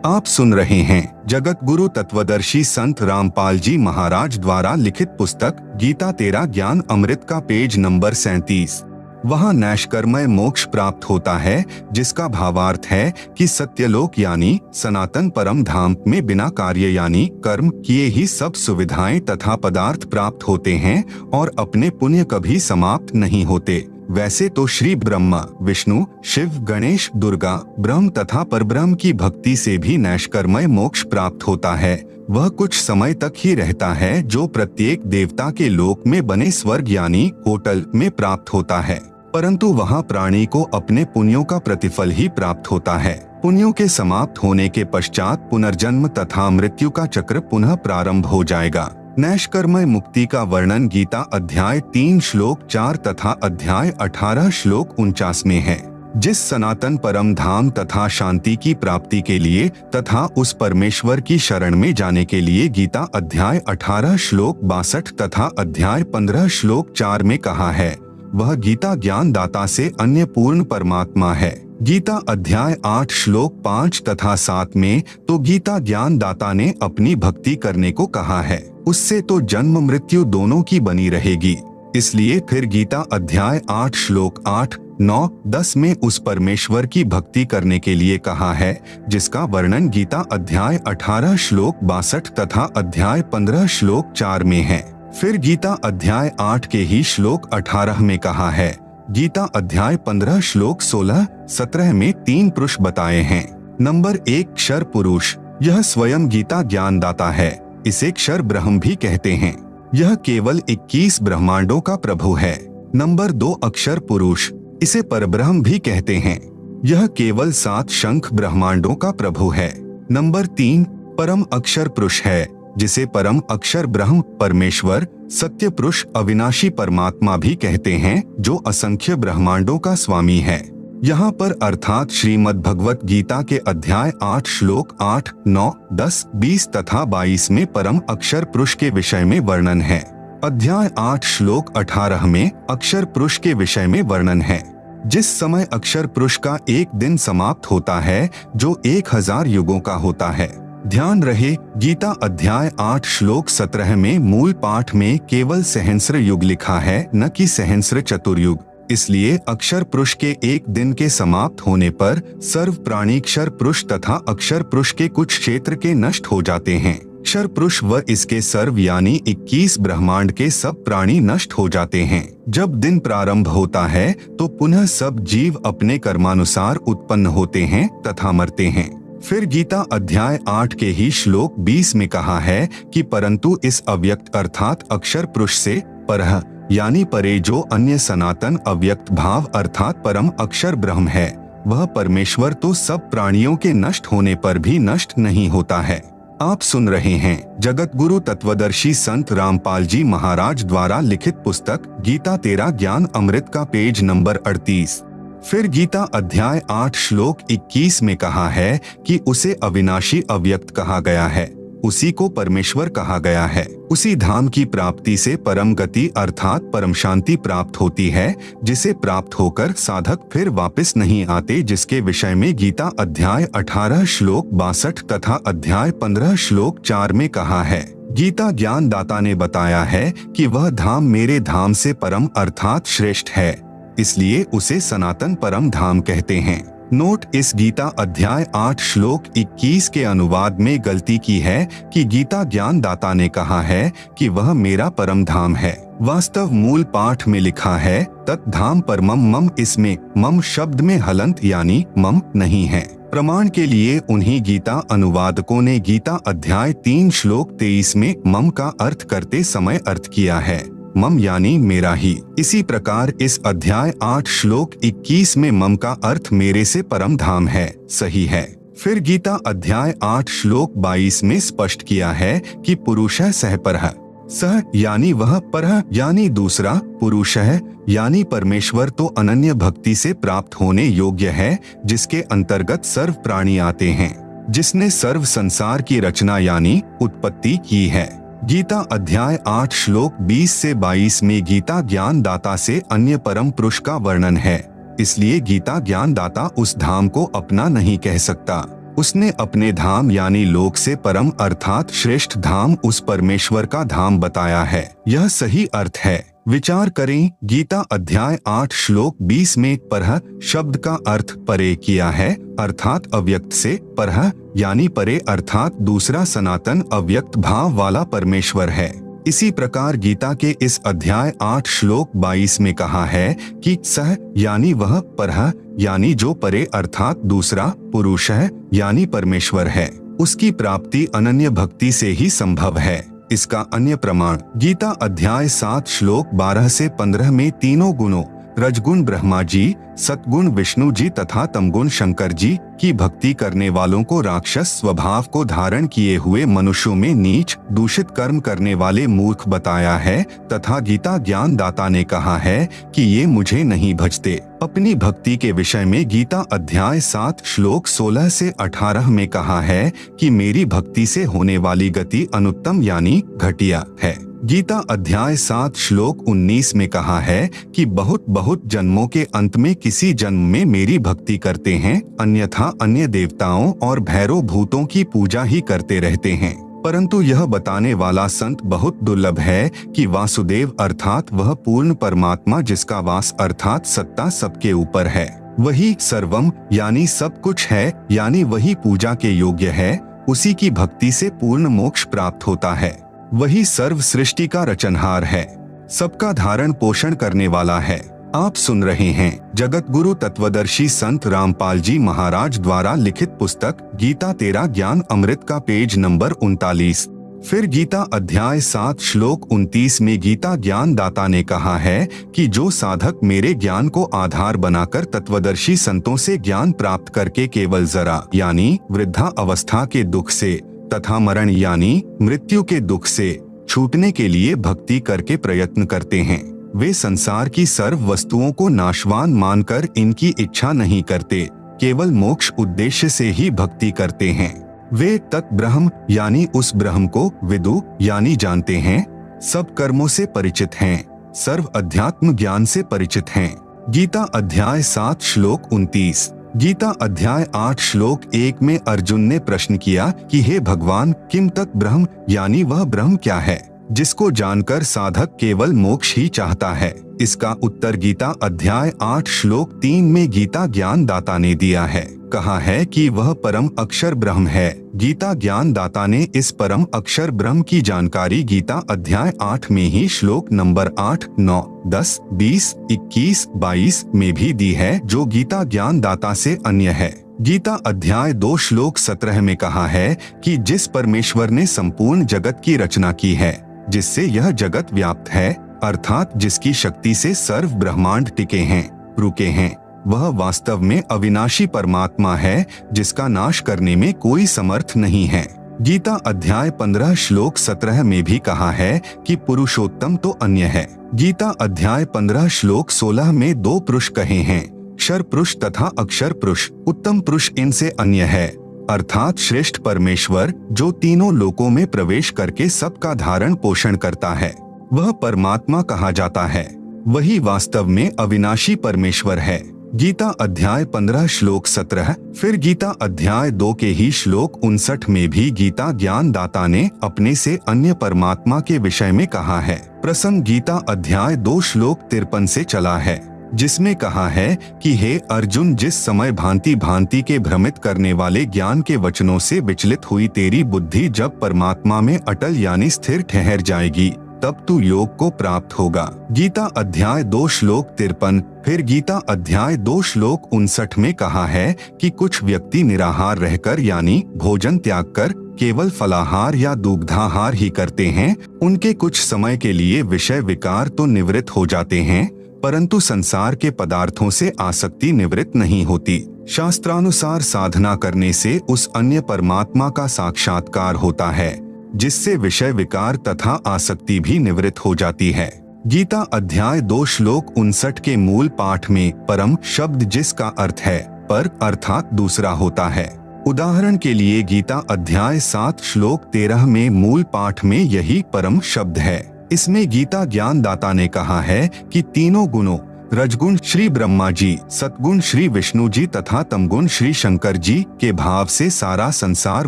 आप सुन रहे हैं जगत गुरु तत्वदर्शी संत रामपाल जी महाराज द्वारा लिखित पुस्तक गीता तेरा ज्ञान अमृत का पेज नंबर 37। वहाँ नैष्कर्मय मोक्ष प्राप्त होता है, जिसका भावार्थ है कि सत्यलोक यानी सनातन परम धाम में बिना कार्य यानी कर्म किए ही सब सुविधाएं तथा पदार्थ प्राप्त होते हैं और अपने पुण्य कभी समाप्त नहीं होते। वैसे तो श्री ब्रह्मा, विष्णु, शिव, गणेश, दुर्गा, ब्रह्म तथा परब्रह्म की भक्ति से भी नैष्कर्मय मोक्ष प्राप्त होता है। वह कुछ समय तक ही रहता है, जो प्रत्येक देवता के लोक में बने स्वर्ग यानी होटल में प्राप्त होता है, परंतु वहाँ प्राणी को अपने पुण्यों का प्रतिफल ही प्राप्त होता है। पुण्यों के समाप्त होने के पश्चात पुनर्जन्म तथा मृत्यु का चक्र पुनः प्रारंभ हो जाएगा। नैष्कर्मय मुक्ति का वर्णन गीता अध्याय 3 श्लोक 4 तथा अध्याय 18 श्लोक 49 में है। जिस सनातन परम धाम तथा शांति की प्राप्ति के लिए तथा उस परमेश्वर की शरण में जाने के लिए गीता अध्याय 18 श्लोक 62 तथा अध्याय 15 श्लोक 4 में कहा है, वह गीता ज्ञान दाता से अन्य पूर्ण परमात्मा है। गीता अध्याय 8 श्लोक 5 तथा 7 में तो गीता ज्ञान दाता ने अपनी भक्ति करने को कहा है, उससे तो जन्म मृत्यु दोनों की बनी रहेगी। इसलिए फिर गीता अध्याय 8 श्लोक 8, 9, 10 में उस परमेश्वर की भक्ति करने के लिए कहा है, जिसका वर्णन गीता अध्याय 18 श्लोक 62 तथा अध्याय 15 श्लोक 4 में है। फिर गीता अध्याय 8 के ही श्लोक 18 में कहा है। गीता अध्याय 15 श्लोक 16, 17 में 3 पुरुष बताए हैं। नंबर 1 क्षर पुरुष, यह स्वयं गीता ज्ञान दाता है। इसे क्षर ब्रह्म भी कहते हैं। यह केवल 21 ब्रह्मांडों का प्रभु है। नंबर 2 अक्षर पुरुष, इसे परब्रह्म भी कहते हैं। यह केवल 7 शंख ब्रह्मांडों का प्रभु है। नंबर 3 परम अक्षर पुरुष है, जिसे परम अक्षर ब्रह्म परमेश्वर सत्य पुरुष अविनाशी परमात्मा भी कहते हैं, जो असंख्य ब्रह्मांडों का स्वामी है। यहाँ पर अर्थात श्रीमद् भगवत गीता के अध्याय 8 श्लोक 8, 9, 10, 20 तथा 22 में परम अक्षर पुरुष के विषय में वर्णन है। अध्याय 8 श्लोक 18 में अक्षर पुरुष के विषय में वर्णन है। जिस समय अक्षर पुरुष का एक दिन समाप्त होता है, जो 1000 युगों का होता है। ध्यान रहे, गीता अध्याय 8 श्लोक 17 में मूल पाठ में केवल सहस्र युग लिखा है, न कि सहस्र चतुर्युग। इसलिए अक्षर पुरुष के एक दिन के समाप्त होने पर सर्व प्राणी क्षर पुरुष तथा अक्षर पुरुष के कुछ क्षेत्र के नष्ट हो जाते हैं। क्षर पुरुष व इसके सर्व यानी 21 ब्रह्मांड के सब प्राणी नष्ट हो जाते हैं। जब दिन प्रारंभ होता है तो पुनः सब जीव अपने कर्मानुसार उत्पन्न होते हैं तथा मरते हैं। फिर गीता अध्याय 8 के ही श्लोक 20 में कहा है कि परंतु इस अव्यक्त अर्थात अक्षर पुरुष से परह यानी परे जो अन्य सनातन अव्यक्त भाव अर्थात परम अक्षर ब्रह्म है, वह परमेश्वर तो सब प्राणियों के नष्ट होने पर भी नष्ट नहीं होता है। आप सुन रहे हैं जगत गुरु तत्वदर्शी संत रामपाल जी महाराज द्वारा लिखित पुस्तक गीता तेरा ज्ञान अमृत का पेज नंबर 38। फिर गीता अध्याय 8 श्लोक 21 में कहा है कि उसे अविनाशी अव्यक्त कहा गया है, उसी को परमेश्वर कहा गया है। उसी धाम की प्राप्ति से परम गति अर्थात परम शांति प्राप्त होती है, जिसे प्राप्त होकर साधक फिर वापस नहीं आते, जिसके विषय में गीता अध्याय 18 श्लोक 62 तथा अध्याय 15 श्लोक 4 में कहा है। गीता ज्ञान दाता ने बताया है कि वह धाम मेरे धाम से परम अर्थात श्रेष्ठ है, इसलिए उसे सनातन परम धाम कहते हैं। नोट, इस गीता अध्याय 8 श्लोक 21 के अनुवाद में गलती की है कि गीता ज्ञान दाता ने कहा है कि वह मेरा परम धाम है। वास्तव मूल पाठ में लिखा है तत् धाम परमम मम, इसमें मम शब्द में हलंत यानी मम नहीं है। प्रमाण के लिए उन्हीं गीता अनुवादकों ने गीता अध्याय 3 श्लोक 23 में मम का अर्थ करते समय अर्थ किया है मम यानी मेरा ही। इसी प्रकार इस अध्याय 8 श्लोक 21 में मम का अर्थ मेरे से परम धाम है, सही है। फिर गीता अध्याय 8 श्लोक 22 में स्पष्ट किया है कि पुरुषः सह परः, सह यानी वह, परः यानी दूसरा, पुरुषः यानी परमेश्वर तो अनन्य भक्ति से प्राप्त होने योग्य है, जिसके अंतर्गत सर्व प्राणी आते हैं, जिसने सर्व संसार की रचना यानी उत्पत्ति की है। गीता अध्याय 8 श्लोक 20 से 22 में गीता ज्ञान दाता से अन्य परम पुरुष का वर्णन है, इसलिए गीता ज्ञान दाता उस धाम को अपना नहीं कह सकता। उसने अपने धाम यानी लोक से परम अर्थात श्रेष्ठ धाम उस परमेश्वर का धाम बताया है। यह सही अर्थ है। विचार करें, गीता अध्याय 8 श्लोक 20 में परह शब्द का अर्थ परे किया है, अर्थात अव्यक्त से परह यानी परे अर्थात दूसरा सनातन अव्यक्त भाव वाला परमेश्वर है। इसी प्रकार गीता के इस अध्याय 8 श्लोक 22 में कहा है कि सह यानी वह, परह यानी जो परे अर्थात दूसरा, पुरुष है यानी परमेश्वर है, उसकी प्राप्ति अनन्य भक्ति से ही संभव है। इसका अन्य प्रमाण गीता अध्याय 7 श्लोक 12 से 15 में तीनों गुणों रजगुण ब्रह्मा जी, सतगुण विष्णु जी तथा तमगुण शंकर जी की भक्ति करने वालों को राक्षस स्वभाव को धारण किए हुए मनुष्यों में नीच दूषित कर्म करने वाले मूर्ख बताया है तथा गीता ज्ञान दाता ने कहा है कि ये मुझे नहीं भजते। अपनी भक्ति के विषय में गीता अध्याय 7 श्लोक 16 से 18 में कहा है कि मेरी भक्ति से होने वाली गति अनुत्तम यानी घटिया है। गीता अध्याय 7 श्लोक 19 में कहा है कि बहुत बहुत जन्मों के अंत में किसी जन्म में मेरी भक्ति करते हैं, अन्यथा अन्य देवताओं और भैरव भूतों की पूजा ही करते रहते हैं। परंतु यह बताने वाला संत बहुत दुर्लभ है कि वासुदेव अर्थात वह पूर्ण परमात्मा जिसका वास अर्थात सत्ता सबके ऊपर है, वही सर्वम यानी सब कुछ है, यानी वही पूजा के योग्य है, उसी की भक्ति से पूर्ण मोक्ष प्राप्त होता है। वही सर्व सृष्टि का रचनहार है, सबका धारण पोषण करने वाला है। आप सुन रहे हैं जगत गुरु तत्वदर्शी संत रामपाल जी महाराज द्वारा लिखित पुस्तक गीता तेरा ज्ञान अमृत का पेज नंबर 39। फिर गीता अध्याय 7 श्लोक 29 में गीता ज्ञान दाता ने कहा है कि जो साधक मेरे ज्ञान को आधार बनाकर तत्वदर्शी संतों से ज्ञान प्राप्त करके केवल जरा यानी वृद्धा अवस्था के दुख से तथा मरण यानी मृत्यु के दुख से छूटने के लिए भक्ति करके प्रयत्न करते हैं, वे संसार की सर्व वस्तुओं को नाशवान मानकर इनकी इच्छा नहीं करते, केवल मोक्ष उद्देश्य से ही भक्ति करते हैं। वे तत् ब्रह्म यानी उस ब्रह्म को विदु यानी जानते हैं, सब कर्मों से परिचित हैं, सर्व अध्यात्म ज्ञान से परिचित हैं। गीता अध्याय 7 श्लोक 29। गीता अध्याय 8 श्लोक 1 में अर्जुन ने प्रश्न किया कि हे भगवान, किम तत् ब्रह्म यानी वह ब्रह्म क्या है जिसको जानकर साधक केवल मोक्ष ही चाहता है। इसका उत्तर गीता अध्याय 8 श्लोक 3 में गीता ज्ञान दाता ने दिया है। कहा है कि वह परम अक्षर ब्रह्म है। गीता ज्ञान दाता ने इस परम अक्षर ब्रह्म की जानकारी गीता अध्याय 8 में ही श्लोक नंबर 8, 9, 10, 20, 21, 22 में भी दी है, जो गीता ज्ञान दाता से अन्य है। गीता अध्याय 2 श्लोक 17 में कहा है कि जिस परमेश्वर ने संपूर्ण जगत की रचना की है, जिससे यह जगत व्याप्त है, अर्थात जिसकी शक्ति से सर्व ब्रह्मांड टिके हैं, रुके हैं, वह वास्तव में अविनाशी परमात्मा है, जिसका नाश करने में कोई समर्थ नहीं है। गीता अध्याय 15 श्लोक 17 में भी कहा है कि पुरुषोत्तम तो अन्य है। गीता अध्याय 15 श्लोक 16 में 2 पुरुष कहे हैं, क्षर पुरुष तथा अक्षर पुरुष। उत्तम पुरुष इनसे अन्य है, अर्थात श्रेष्ठ परमेश्वर जो तीनों लोकों में प्रवेश करके सबका धारण पोषण करता है, वह परमात्मा कहा जाता है। वही वास्तव में अविनाशी परमेश्वर है। गीता अध्याय 15 श्लोक 17। फिर गीता अध्याय 2 के ही श्लोक 59 में भी गीता ज्ञान दाता ने अपने से अन्य परमात्मा के विषय में कहा है। प्रसंग गीता अध्याय 2 श्लोक 53 से चला है, जिसमें कहा है कि हे अर्जुन, जिस समय भांति भांति के भ्रमित करने वाले ज्ञान के वचनों से विचलित हुई तेरी बुद्धि जब परमात्मा में अटल यानी स्थिर ठहर जाएगी, तब तू योग को प्राप्त होगा। गीता अध्याय 2 श्लोक 53। फिर गीता अध्याय 2 श्लोक 59 में कहा है कि कुछ व्यक्ति निराहार रहकर यानी भोजन त्याग कर केवल फलाहार या दुग्धाहार ही करते हैं। उनके कुछ समय के लिए विषय विकार तो निवृत्त हो जाते हैं, परंतु संसार के पदार्थों से आसक्ति निवृत्त नहीं होती। शास्त्रानुसार साधना करने से उस अन्य परमात्मा का साक्षात्कार होता है, जिससे विषय विकार तथा आसक्ति भी निवृत्त हो जाती है। गीता अध्याय 2 श्लोक 59 के मूल पाठ में परम शब्द जिसका अर्थ है पर अर्थात दूसरा होता है। उदाहरण के लिए गीता अध्याय 7 श्लोक 13 में मूल पाठ में यही परम शब्द है। इसमें गीता ज्ञान दाता ने कहा है कि तीनों गुणों रजगुण श्री ब्रह्मा जी, सतगुण श्री विष्णु जी तथा तमगुण श्री शंकर जी के भाव से सारा संसार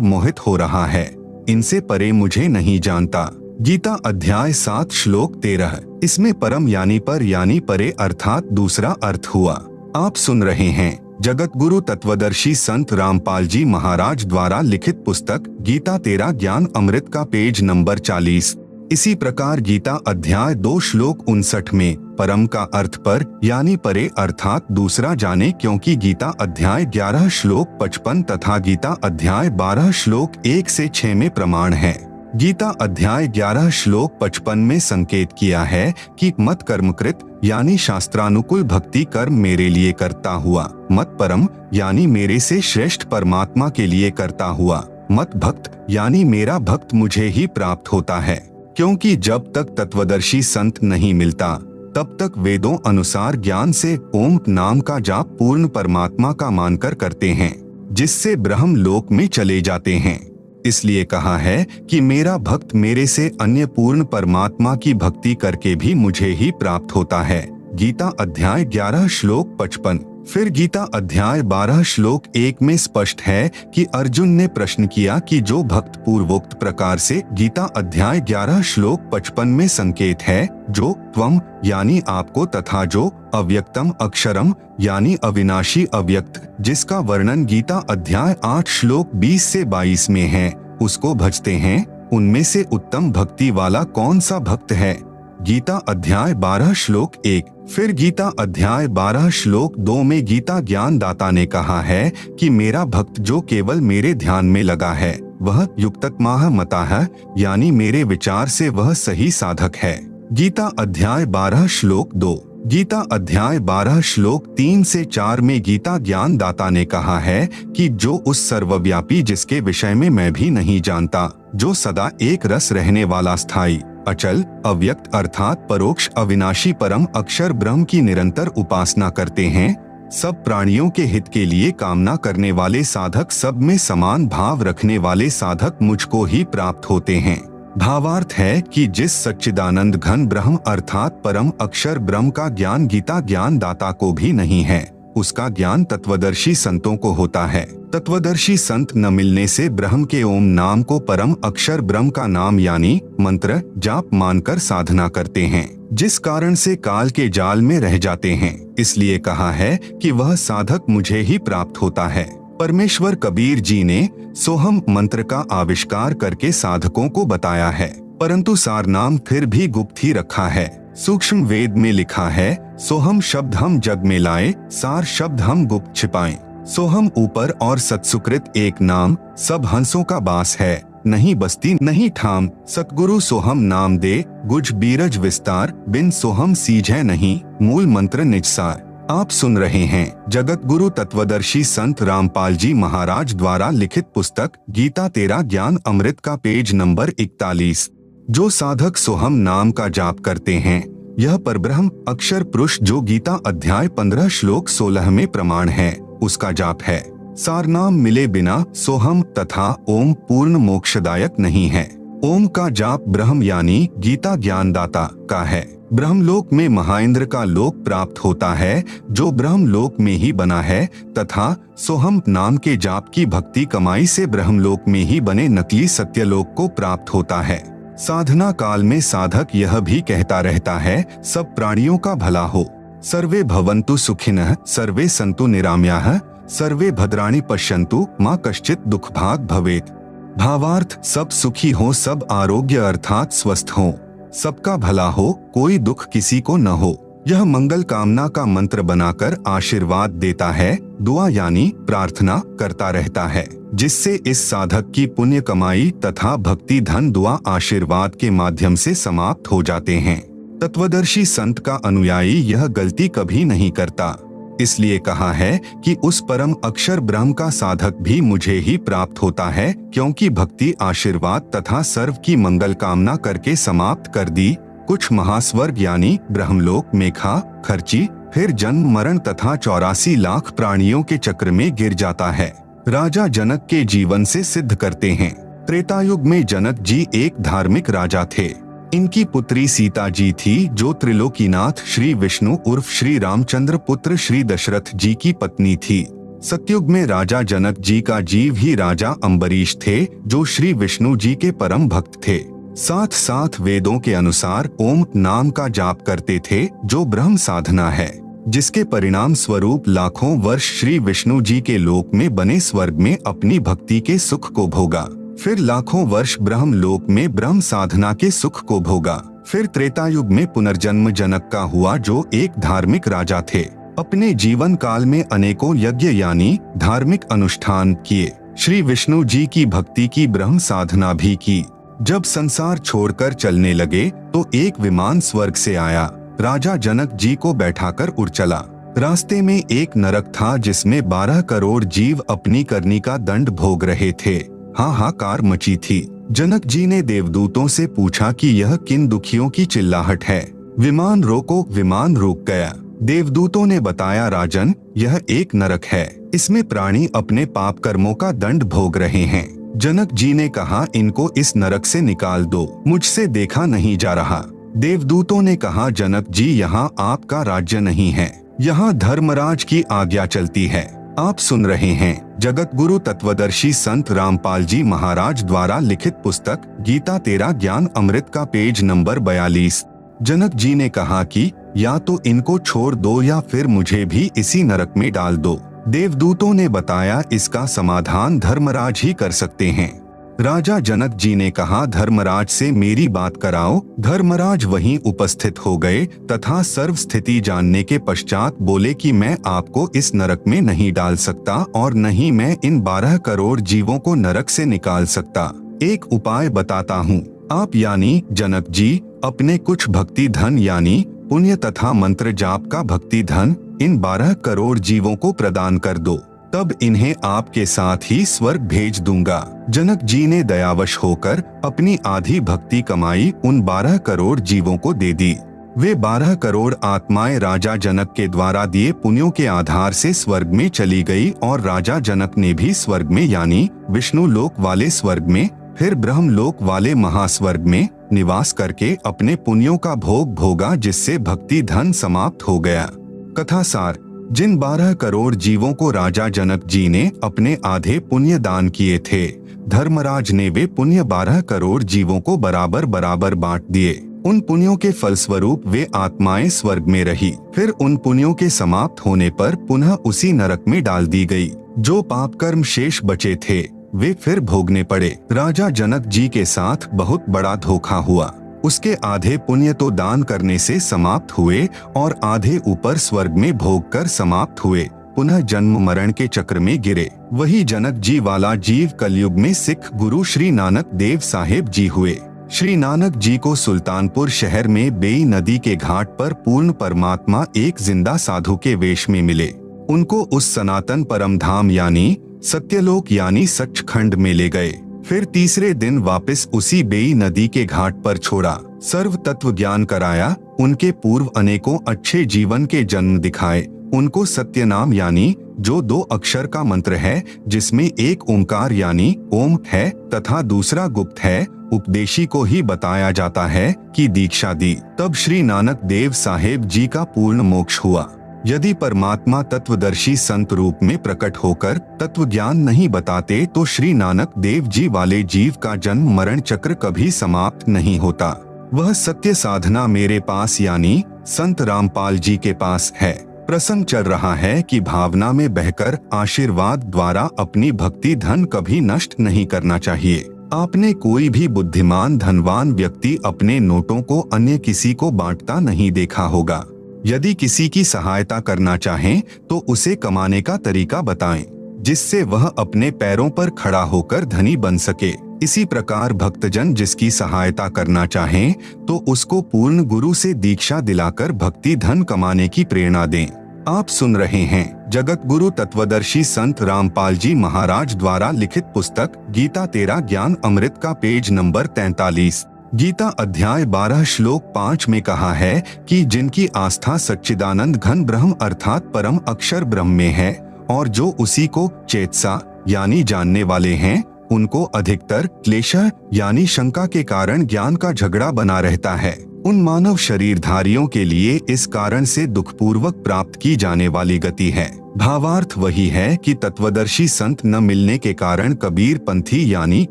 मोहित हो रहा है। इनसे परे मुझे नहीं जानता। गीता अध्याय 7 श्लोक 13। इसमें परम यानी पर यानी परे अर्थात दूसरा अर्थ हुआ। आप सुन रहे हैं जगत गुरु तत्वदर्शी संत रामपाल जी महाराज द्वारा लिखित पुस्तक गीता तेरा ज्ञान अमृत का पेज नंबर 40। इसी प्रकार गीता अध्याय 2 श्लोक 59 में परम का अर्थ पर यानी परे अर्थात दूसरा जाने, क्योंकि गीता अध्याय 11 श्लोक 55 तथा गीता अध्याय 12 श्लोक 1 से 6 में प्रमाण है। गीता अध्याय 11 श्लोक 55 में संकेत किया है कि मत कर्मकृत यानी शास्त्रानुकूल भक्ति कर्म मेरे लिए करता हुआ, मत परम यानी मेरे से श्रेष्ठ परमात्मा के लिए करता हुआ, मत भक्त यानी मेरा भक्त मुझे ही प्राप्त होता है। क्योंकि जब तक तत्वदर्शी संत नहीं मिलता तब तक वेदों अनुसार ज्ञान से ओम नाम का जाप पूर्ण परमात्मा का मानकर करते हैं, जिससे ब्रह्म लोक में चले जाते हैं। इसलिए कहा है कि मेरा भक्त मेरे से अन्य पूर्ण परमात्मा की भक्ति करके भी मुझे ही प्राप्त होता है। गीता अध्याय 11 श्लोक 55। फिर गीता अध्याय 12 श्लोक 1 में स्पष्ट है कि अर्जुन ने प्रश्न किया कि जो भक्त पूर्वोक्त प्रकार से, गीता अध्याय 11 श्लोक 55 में संकेत है, जो त्वम यानी आपको तथा जो अव्यक्तम अक्षरम यानी अविनाशी अव्यक्त, जिसका वर्णन गीता अध्याय 8 श्लोक 20 से 22 में है, उसको भजते हैं, उनमें से उत्तम भक्ति वाला कौन सा भक्त है। गीता अध्याय 12 श्लोक 1। फिर गीता अध्याय 12 श्लोक 2 में गीता ज्ञान दाता ने कहा है कि मेरा भक्त जो केवल मेरे ध्यान में लगा है वह युक्ततमाह मताह यानी मेरे विचार से वह सही साधक है। गीता अध्याय 12 श्लोक 2। गीता अध्याय 12 श्लोक 3 से 4 में गीता ज्ञान दाता ने कहा है कि जो उस सर्वव्यापी जिसके विषय में मैं भी नहीं जानता, जो सदा एक रस रहने वाला स्थायी अचल अव्यक्त अर्थात परोक्ष अविनाशी परम अक्षर ब्रह्म की निरंतर उपासना करते हैं, सब प्राणियों के हित के लिए कामना करने वाले साधक, सब में समान भाव रखने वाले साधक मुझको ही प्राप्त होते हैं। भावार्थ है कि जिस सच्चिदानंद घन ब्रह्म अर्थात परम अक्षर ब्रह्म का ज्ञान गीता ज्ञान दाता को भी नहीं है, उसका ज्ञान तत्वदर्शी संतों को होता है। तत्वदर्शी संत न मिलने से ब्रह्म के ओम नाम को परम अक्षर ब्रह्म का नाम यानी मंत्र जाप मानकर साधना करते हैं, जिस कारण से काल के जाल में रह जाते हैं। इसलिए कहा है कि वह साधक मुझे ही प्राप्त होता है। परमेश्वर कबीर जी ने सोहम मंत्र का आविष्कार करके साधकों को बताया है, परंतु सारनाम फिर भी गुप्त ही रखा है। सूक्ष्म वेद में लिखा है, सोहम शब्द हम जग में लाए, सार शब्द हम गुप्त छिपाएं। सोहम ऊपर और सत्सुकृत एक नाम, सब हंसों का बास है, नहीं बस्ती नहीं ठाम, सतगुरु सोहम नाम दे, गुज बीरज विस्तार, बिन सोहम सीझै नहीं, मूल मंत्र निजसार। आप सुन रहे हैं जगत गुरु तत्वदर्शी संत रामपाल जी महाराज द्वारा लिखित पुस्तक गीता तेरा ज्ञान अमृत का पेज नंबर 41। जो साधक सोहम नाम का जाप करते हैं, यह परब्रह्म अक्षर पुरुष जो गीता अध्याय 15 श्लोक 16 में प्रमाण है, उसका जाप है। सारनाम मिले बिना सोहम तथा ओम पूर्ण मोक्षदायक नहीं है। ओम का जाप ब्रह्म यानी गीता ज्ञानदाता का है। ब्रह्मलोक में महाइंद्र का लोक प्राप्त होता है जो ब्रह्मलोक में ही बना है, तथा सोहम नाम के जाप की भक्ति कमाई से ब्रह्मलोक में ही बने नकली सत्यलोक को प्राप्त होता है। साधना काल में साधक यह भी कहता रहता है, सब प्राणियों का भला हो, सर्वे भवन्तु सुखिनः, सर्वे सन्तु निरामयाः, सर्वे भद्राणि पश्यन्तु, मा कश्चित् दुख भाग भवेत्। भावार्थ सब सुखी हो, सब आरोग्य अर्थात स्वस्थ हो, सबका भला हो, कोई दुख किसी को न हो। यह मंगल कामना का मंत्र बनाकर आशीर्वाद देता है, दुआ यानी प्रार्थना करता रहता है, जिससे इस साधक की पुण्य कमाई तथा भक्ति धन दुआ आशीर्वाद के माध्यम से समाप्त हो जाते हैं। तत्वदर्शी संत का अनुयायी यह गलती कभी नहीं करता। इसलिए कहा है कि उस परम अक्षर ब्रह्म का साधक भी मुझे ही प्राप्त होता है, क्योंकि भक्ति आशीर्वाद तथा सर्व की मंगल कामना करके समाप्त कर दी। कुछ महास्वर्ग यानी ब्रह्मलोक में खा खर्ची, फिर जन्म मरण तथा 84 लाख प्राणियों के चक्र में गिर जाता है। राजा जनक के जीवन से सिद्ध करते हैं। त्रेतायुग में जनक जी एक धार्मिक राजा थे। इनकी पुत्री सीता जी थी, जो त्रिलोकीनाथ श्री विष्णु उर्फ श्री रामचंद्र पुत्र श्री दशरथ जी की पत्नी थी। सतयुग में राजा जनक जी का जीव ही राजा अम्बरीश थे, जो श्री विष्णु जी के परम भक्त थे। साथ साथ वेदों के अनुसार ओम नाम का जाप करते थे, जो ब्रह्म साधना है, जिसके परिणाम स्वरूप लाखों वर्ष श्री विष्णु जी के लोक में बने स्वर्ग में अपनी भक्ति के सुख को भोगा। फिर लाखों वर्ष ब्रह्म लोक में ब्रह्म साधना के सुख को भोगा। फिर त्रेता युग में पुनर्जन्म जनक का हुआ, जो एक धार्मिक राजा थे। अपने जीवन काल में अनेकों यज्ञ यानी धार्मिक अनुष्ठान किए, श्री विष्णु जी की भक्ति की, ब्रह्म साधना भी की। जब संसार छोड़कर चलने लगे तो एक विमान स्वर्ग से आया, राजा जनक जी को बैठाकर उड़ चला। रास्ते में एक नरक था, जिसमें 12 करोड़ जीव अपनी करनी का दंड भोग रहे थे। हाहाकार मची थी। जनक जी ने देवदूतों से पूछा कि यह किन दुखियों की चिल्लाहट है। विमान रोको। विमान रुक गया। देवदूतों ने बताया, राजन, यह एक नरक है, इसमें प्राणी अपने पाप कर्मों का दंड भोग रहे हैं। जनक जी ने कहा, इनको इस नरक से निकाल दो, मुझसे देखा नहीं जा रहा। देवदूतों ने कहा, जनक जी, यहाँ आपका राज्य नहीं है, यहाँ धर्मराज की आज्ञा चलती है। आप सुन रहे हैं जगत गुरु तत्वदर्शी संत रामपाल जी महाराज द्वारा लिखित पुस्तक गीता तेरा ज्ञान अमृत का पेज नंबर 42। जनक जी ने कहा कि या तो इनको छोड़ दो या फिर मुझे भी इसी नरक में डाल दो। देवदूतों ने बताया, इसका समाधान धर्मराज ही कर सकते हैं। राजा जनक जी ने कहा, धर्मराज से मेरी बात कराओ। धर्मराज वहीं उपस्थित हो गए तथा सर्व स्थिति जानने के पश्चात बोले कि मैं आपको इस नरक में नहीं डाल सकता और न ही मैं इन 12 करोड़ जीवों को नरक से निकाल सकता। एक उपाय बताता हूँ। आप यानी जनक जी अपने कुछ भक्ति धन यानी पुण्य तथा मंत्र जाप का भक्ति धन इन 12 करोड़ जीवों को प्रदान कर दो, तब इन्हें आपके साथ ही स्वर्ग भेज दूंगा। जनक जी ने दयावश होकर अपनी आधी भक्ति कमाई उन 12 करोड़ जीवों को दे दी। वे 12 करोड़ आत्माएं राजा जनक के द्वारा दिए पुण्यों के आधार से स्वर्ग में चली गई और राजा जनक ने भी स्वर्ग में यानी विष्णु लोक वाले स्वर्ग में, फिर ब्रह्म लोक वाले महास्वर्ग में निवास करके अपने पुण्यों का भोग भोगा, जिससे भक्ति धन समाप्त हो गया। कथा सार, जिन 12 करोड़ जीवों को राजा जनक जी ने अपने आधे पुण्य दान किए थे, धर्मराज ने वे पुण्य 12 करोड़ जीवों को बराबर बराबर बांट दिए। उन पुण्यों के फलस्वरूप वे आत्माएं स्वर्ग में रही। फिर उन पुण्यों के समाप्त होने पर पुनः उसी नरक में डाल दी गई। जो पाप कर्म शेष बचे थे वे फिर भोगने पड़े। राजा जनक जी के साथ बहुत बड़ा धोखा हुआ। उसके आधे पुण्य तो दान करने से समाप्त हुए और आधे ऊपर स्वर्ग में भोग कर समाप्त हुए, पुनः जन्म मरण के चक्र में गिरे। वही जनक जी वाला जीव कलयुग में सिख गुरु श्री नानक देव साहेब जी हुए। श्री नानक जी को सुल्तानपुर शहर में बेई नदी के घाट पर पूर्ण परमात्मा एक जिंदा साधु के वेश में मिले। उनको उस सनातन परम धाम यानी सत्यलोक यानी सचखंड में ले गए। फिर तीसरे दिन वापस उसी बेई नदी के घाट पर छोड़ा, सर्व तत्व ज्ञान कराया, उनके पूर्व अनेकों अच्छे जीवन के जन्म दिखाए, उनको सत्य नाम यानी जो 2 अक्षर का मंत्र है, जिसमें एक ओंकार यानी ओम है तथा दूसरा गुप्त है, उपदेशी को ही बताया जाता है कि दीक्षा दी। तब श्री नानक देव साहेब जी का पूर्ण मोक्ष हुआ। यदि परमात्मा तत्वदर्शी संत रूप में प्रकट होकर तत्व ज्ञान नहीं बताते तो श्री नानक देव जी वाले जीव का जन्म मरण चक्र कभी समाप्त नहीं होता। वह सत्य साधना मेरे पास यानी संत रामपाल जी के पास है। प्रसंग चल रहा है कि भावना में बहकर आशीर्वाद द्वारा अपनी भक्ति धन कभी नष्ट नहीं करना चाहिए। आपने कोई भी बुद्धिमान धनवान व्यक्ति अपने नोटों को अन्य किसी को बांटता नहीं देखा होगा। यदि किसी की सहायता करना चाहें तो उसे कमाने का तरीका बताएं, जिससे वह अपने पैरों पर खड़ा होकर धनी बन सके। इसी प्रकार भक्तजन जिसकी सहायता करना चाहें तो उसको पूर्ण गुरु से दीक्षा दिलाकर भक्ति धन कमाने की प्रेरणा दें। आप सुन रहे हैं जगत गुरु तत्वदर्शी संत रामपाल जी महाराज द्वारा लिखित पुस्तक गीता तेरा ज्ञान अमृत का पेज नंबर 43। गीता अध्याय 12 श्लोक 5 में कहा है कि जिनकी आस्था सच्चिदानंद घन ब्रह्म अर्थात परम अक्षर ब्रह्म में है और जो उसी को चेतसा यानी जानने वाले हैं, उनको अधिकतर क्लेश यानी शंका के कारण ज्ञान का झगड़ा बना रहता है। उन मानव शरीरधारियों के लिए इस कारण से दुखपूर्वक प्राप्त की जाने वाली गति है। भावार्थ वही है कि तत्वदर्शी संत न मिलने के कारण कबीर पंथी यानी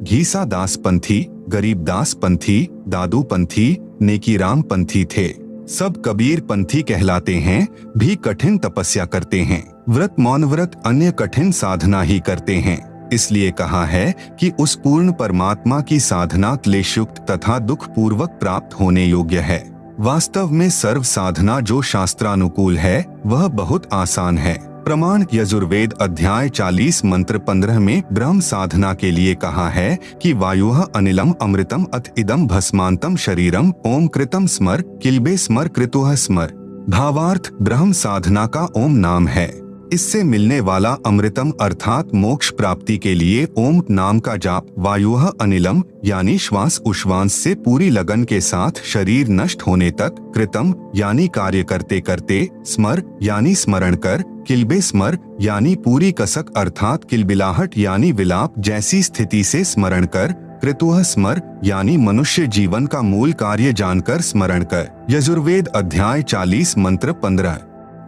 घीसा दास पंथी, गरीबदास पंथी, दादू पंथी, नेकीराम पंथी थे। सब कबीर पंथी कहलाते हैं, भी कठिन तपस्या करते हैं, व्रत मौन व्रत अन्य कठिन साधना ही करते हैं। इसलिए कहा है कि उस पूर्ण परमात्मा की साधना क्लेशयुक्त तथा दुख पूर्वक प्राप्त होने योग्य है। वास्तव में सर्व साधना जो शास्त्रानुकूल है वह बहुत आसान है। प्रमाण यजुर्वेद अध्याय 40 मंत्र 15 में ब्रह्म साधना के लिए कहा है कि वायुः अनिलम अमृतम अथ इदम भस्मांतम शरीरम ओम कृतम स्मर किल्बे स्मर कृतुः स्मर। भावार्थ ब्रह्म साधना का ओम नाम है। इससे मिलने वाला अमृतम अर्थात मोक्ष प्राप्ति के लिए ओम नाम का जाप, वायुः अनिलम यानी श्वास उश्वास से पूरी लगन के साथ शरीर नष्ट होने तक, कृतम यानी कार्य करते करते, स्मर यानी स्मरण कर, किल्बे स्मर यानी पूरी कसक अर्थात किलबिलाहट यानी विलाप जैसी स्थिति से स्मरण कर, कृतुः स्मर यानी मनुष्य जीवन का मूल कार्य जानकर स्मरण कर। यजुर्वेद अध्याय 40 मंत्र 15।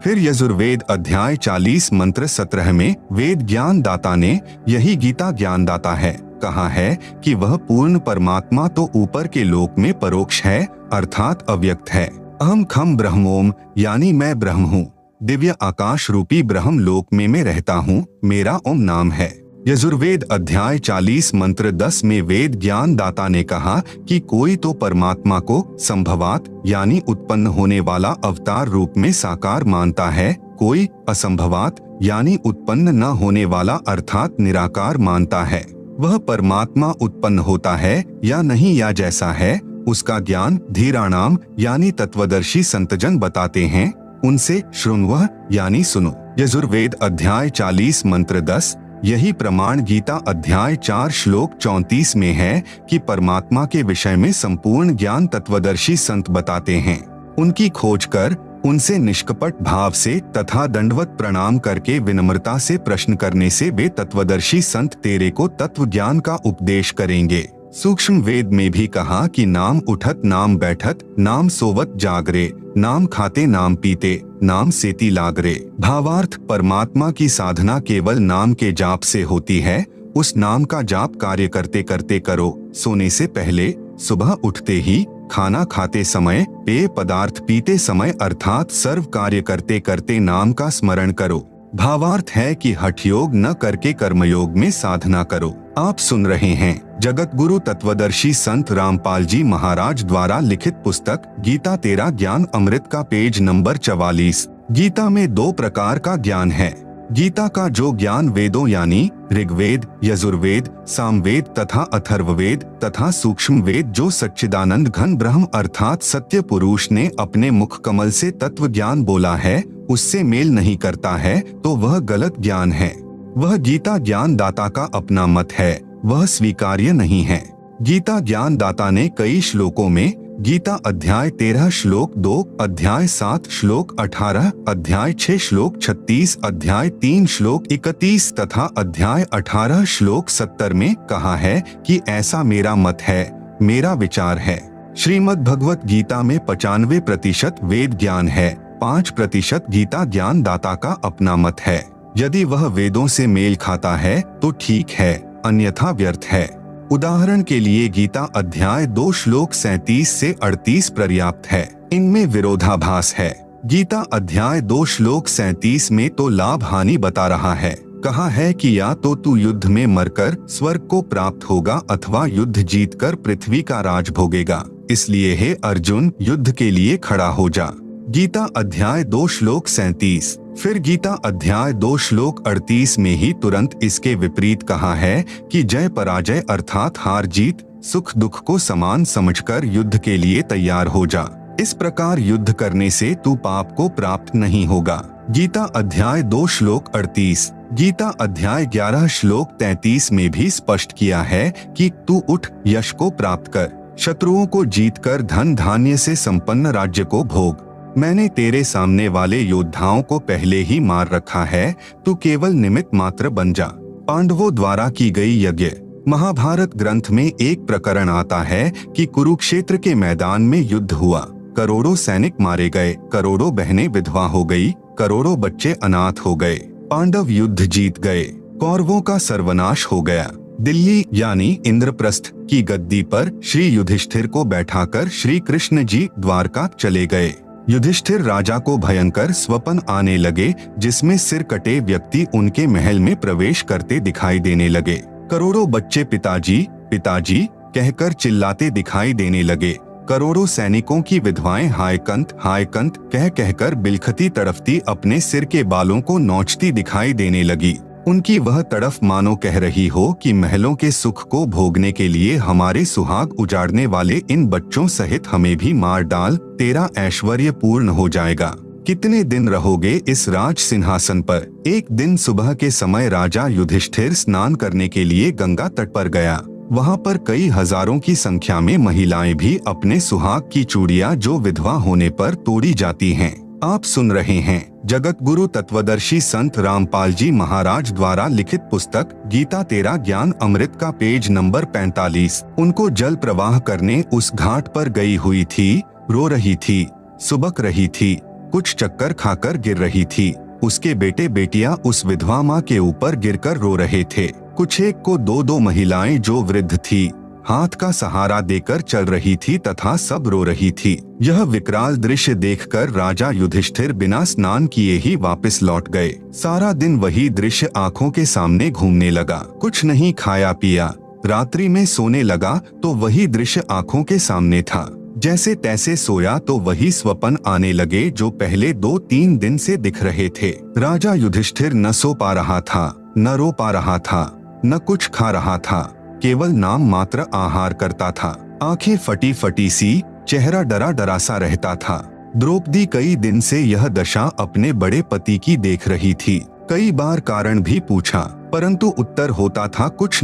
फिर यजुर्वेद अध्याय 40 मंत्र 17 में वेद ज्ञान दाता ने, यही गीता ज्ञान दाता है, कहा है कि वह पूर्ण परमात्मा तो ऊपर के लोक में परोक्ष है अर्थात अव्यक्त है। अहम खम ब्रह्मोम यानी मैं ब्रह्म हूँ, दिव्य आकाश रूपी ब्रह्म लोक में मैं रहता हूँ, मेरा ओम नाम है। यजुर्वेद अध्याय 40 मंत्र 10 में वेद ज्ञान दाता ने कहा कि कोई तो परमात्मा को संभवात यानी उत्पन्न होने वाला अवतार रूप में साकार मानता है, कोई असंभवात यानी उत्पन्न न होने वाला अर्थात निराकार मानता है। वह परमात्मा उत्पन्न होता है या नहीं या जैसा है उसका ज्ञान धीराणाम यानी तत्वदर्शी संतजन बताते हैं, उनसे शृण्वः यानी सुनो। यजुर्वेद अध्याय 40 मंत्र 10। यही प्रमाण गीता अध्याय 4 श्लोक 34 में है कि परमात्मा के विषय में संपूर्ण ज्ञान तत्वदर्शी संत बताते हैं। उनकी खोज कर उनसे निष्कपट भाव से तथा दंडवत प्रणाम करके विनम्रता से प्रश्न करने से वे तत्वदर्शी संत तेरे को तत्व ज्ञान का उपदेश करेंगे। सूक्ष्म वेद में भी कहा कि नाम उठत नाम बैठत, नाम सोवत जागरे, नाम खाते नाम पीते, नाम सेती लागरे। भावार्थ परमात्मा की साधना केवल नाम के जाप से होती है। उस नाम का जाप कार्य करते करते करो, सोने से पहले, सुबह उठते ही, खाना खाते समय, पेय पदार्थ पीते समय अर्थात सर्व कार्य करते करते नाम का स्मरण करो। भावार्थ है कि हठ योग न करके कर्मयोग में साधना करो। आप सुन रहे हैं जगत गुरु तत्वदर्शी संत रामपाल जी महाराज द्वारा लिखित पुस्तक गीता तेरा ज्ञान अमृत का पेज नंबर 44। गीता में 2 प्रकार का ज्ञान है। गीता का जो ज्ञान वेदों यानी ऋग्वेद, यजुर्वेद, सामवेद तथा अथर्ववेद तथा सूक्ष्म वेद जो सच्चिदानंद घन ब्रह्म अर्थात सत्य पुरुष ने अपने मुख कमल से तत्व ज्ञान बोला है, उससे मेल नहीं करता है तो वह गलत ज्ञान है। वह गीता ज्ञान दाता का अपना मत है, वह स्वीकार्य नहीं है। गीता ज्ञान दाता ने कई श्लोकों में गीता अध्याय 13 श्लोक 2, अध्याय 7 श्लोक 18, अध्याय 6 श्लोक 36, अध्याय 3 श्लोक 31 तथा अध्याय 18 श्लोक 70 में कहा है कि ऐसा मेरा मत है, मेरा विचार है। श्रीमद् भगवत गीता में 95% वेद ज्ञान है, 5% गीता ज्ञान दाता का अपना मत है। यदि वह वेदों से मेल खाता है तो ठीक है, अन्यथा व्यर्थ है। उदाहरण के लिए गीता अध्याय 2 श्लोक 37 से 38 पर्याप्त है, इनमें विरोधाभास है। गीता अध्याय 2 श्लोक 37 में तो लाभ हानि बता रहा है, कहा है कि या तो तू युद्ध में मरकर स्वर्ग को प्राप्त होगा अथवा युद्ध जीतकर पृथ्वी का राज भोगेगा, इसलिए हे अर्जुन युद्ध के लिए खड़ा हो जा। गीता अध्याय 2 श्लोक 37। फिर गीता अध्याय 2 श्लोक 38 में ही तुरंत इसके विपरीत कहा है कि जय पराजय अर्थात हार जीत सुख दुख को समान समझकर युद्ध के लिए तैयार हो जा। इस प्रकार युद्ध करने से तू पाप को प्राप्त नहीं होगा। गीता अध्याय 2 श्लोक 38। गीता अध्याय 11 श्लोक 33 में भी स्पष्ट किया है कि तू उठ यश को प्राप्त कर, शत्रुओं को जीतकर धन धान्य से संपन्न राज्य को भोग। मैंने तेरे सामने वाले योद्धाओं को पहले ही मार रखा है, तू केवल निमित्त मात्र बन जा। पांडवों द्वारा की गई यज्ञ महाभारत ग्रंथ में एक प्रकरण आता है कि कुरुक्षेत्र के मैदान में युद्ध हुआ, करोड़ों सैनिक मारे गए, करोड़ों बहनें विधवा हो गई, करोड़ों बच्चे अनाथ हो गए। पांडव युद्ध जीत गए, कौरवों का सर्वनाश हो गया। दिल्ली यानी इंद्रप्रस्थ की गद्दी पर श्री युधिष्ठिर को बैठाकर श्री कृष्ण जी द्वारका चले गए। युधिष्ठिर राजा को भयंकर स्वप्न आने लगे, जिसमें सिर कटे व्यक्ति उनके महल में प्रवेश करते दिखाई देने लगे। करोड़ों बच्चे पिताजी पिताजी कहकर चिल्लाते दिखाई देने लगे। करोड़ों सैनिकों की विधवाएं हाय कंत कहकर बिलखती तड़फती अपने सिर के बालों को नोचती दिखाई देने लगी। उनकी वह तड़फ मानो कह रही हो कि महलों के सुख को भोगने के लिए हमारे सुहाग उजाड़ने वाले इन बच्चों सहित हमें भी मार डाल, तेरा ऐश्वर्य पूर्ण हो जाएगा। कितने दिन रहोगे इस राज सिंहासन पर। एक दिन सुबह के समय राजा युधिष्ठिर स्नान करने के लिए गंगा तट पर गया। वहाँ पर कई हजारों की संख्या में महिलाएं भी अपने सुहाग की चूड़ियां जो विधवा होने पर तोड़ी जाती हैं। आप सुन रहे हैं जगत गुरु तत्वदर्शी संत रामपाल जी महाराज द्वारा लिखित पुस्तक गीता तेरा ज्ञान अमृत का पेज नंबर 45। उनको जल प्रवाह करने उस घाट पर गई हुई थी, रो रही थी, सुबक रही थी, कुछ चक्कर खाकर गिर रही थी। उसके बेटे बेटियां उस विधवा माँ के ऊपर गिरकर रो रहे थे। कुछ एक को दो महिलाएं जो वृद्ध थी हाथ का सहारा देकर चल रही थी तथा सब रो रही थी। यह विकराल दृश्य देखकर राजा युधिष्ठिर बिना स्नान किए ही वापस लौट गए। सारा दिन वही दृश्य आंखों के सामने घूमने लगा। कुछ नहीं खाया पिया, रात्रि में सोने लगा तो वही दृश्य आंखों के सामने था। जैसे तैसे सोया तो वही स्वप्न आने लगे जो पहले 2-3 दिन से दिख रहे थे। राजा युधिष्ठिर न सो पा रहा था, न रो पा रहा था, न कुछ खा रहा था, केवल नाम मात्र आहार करता था। आंखें फटी फटी सी, चेहरा डरा डरा सा रहता था। द्रौपदी कई दिन से यह दशा अपने बड़े पति की देख रही थी। कई बार कारण भी पूछा, परंतु उत्तर होता था कुछ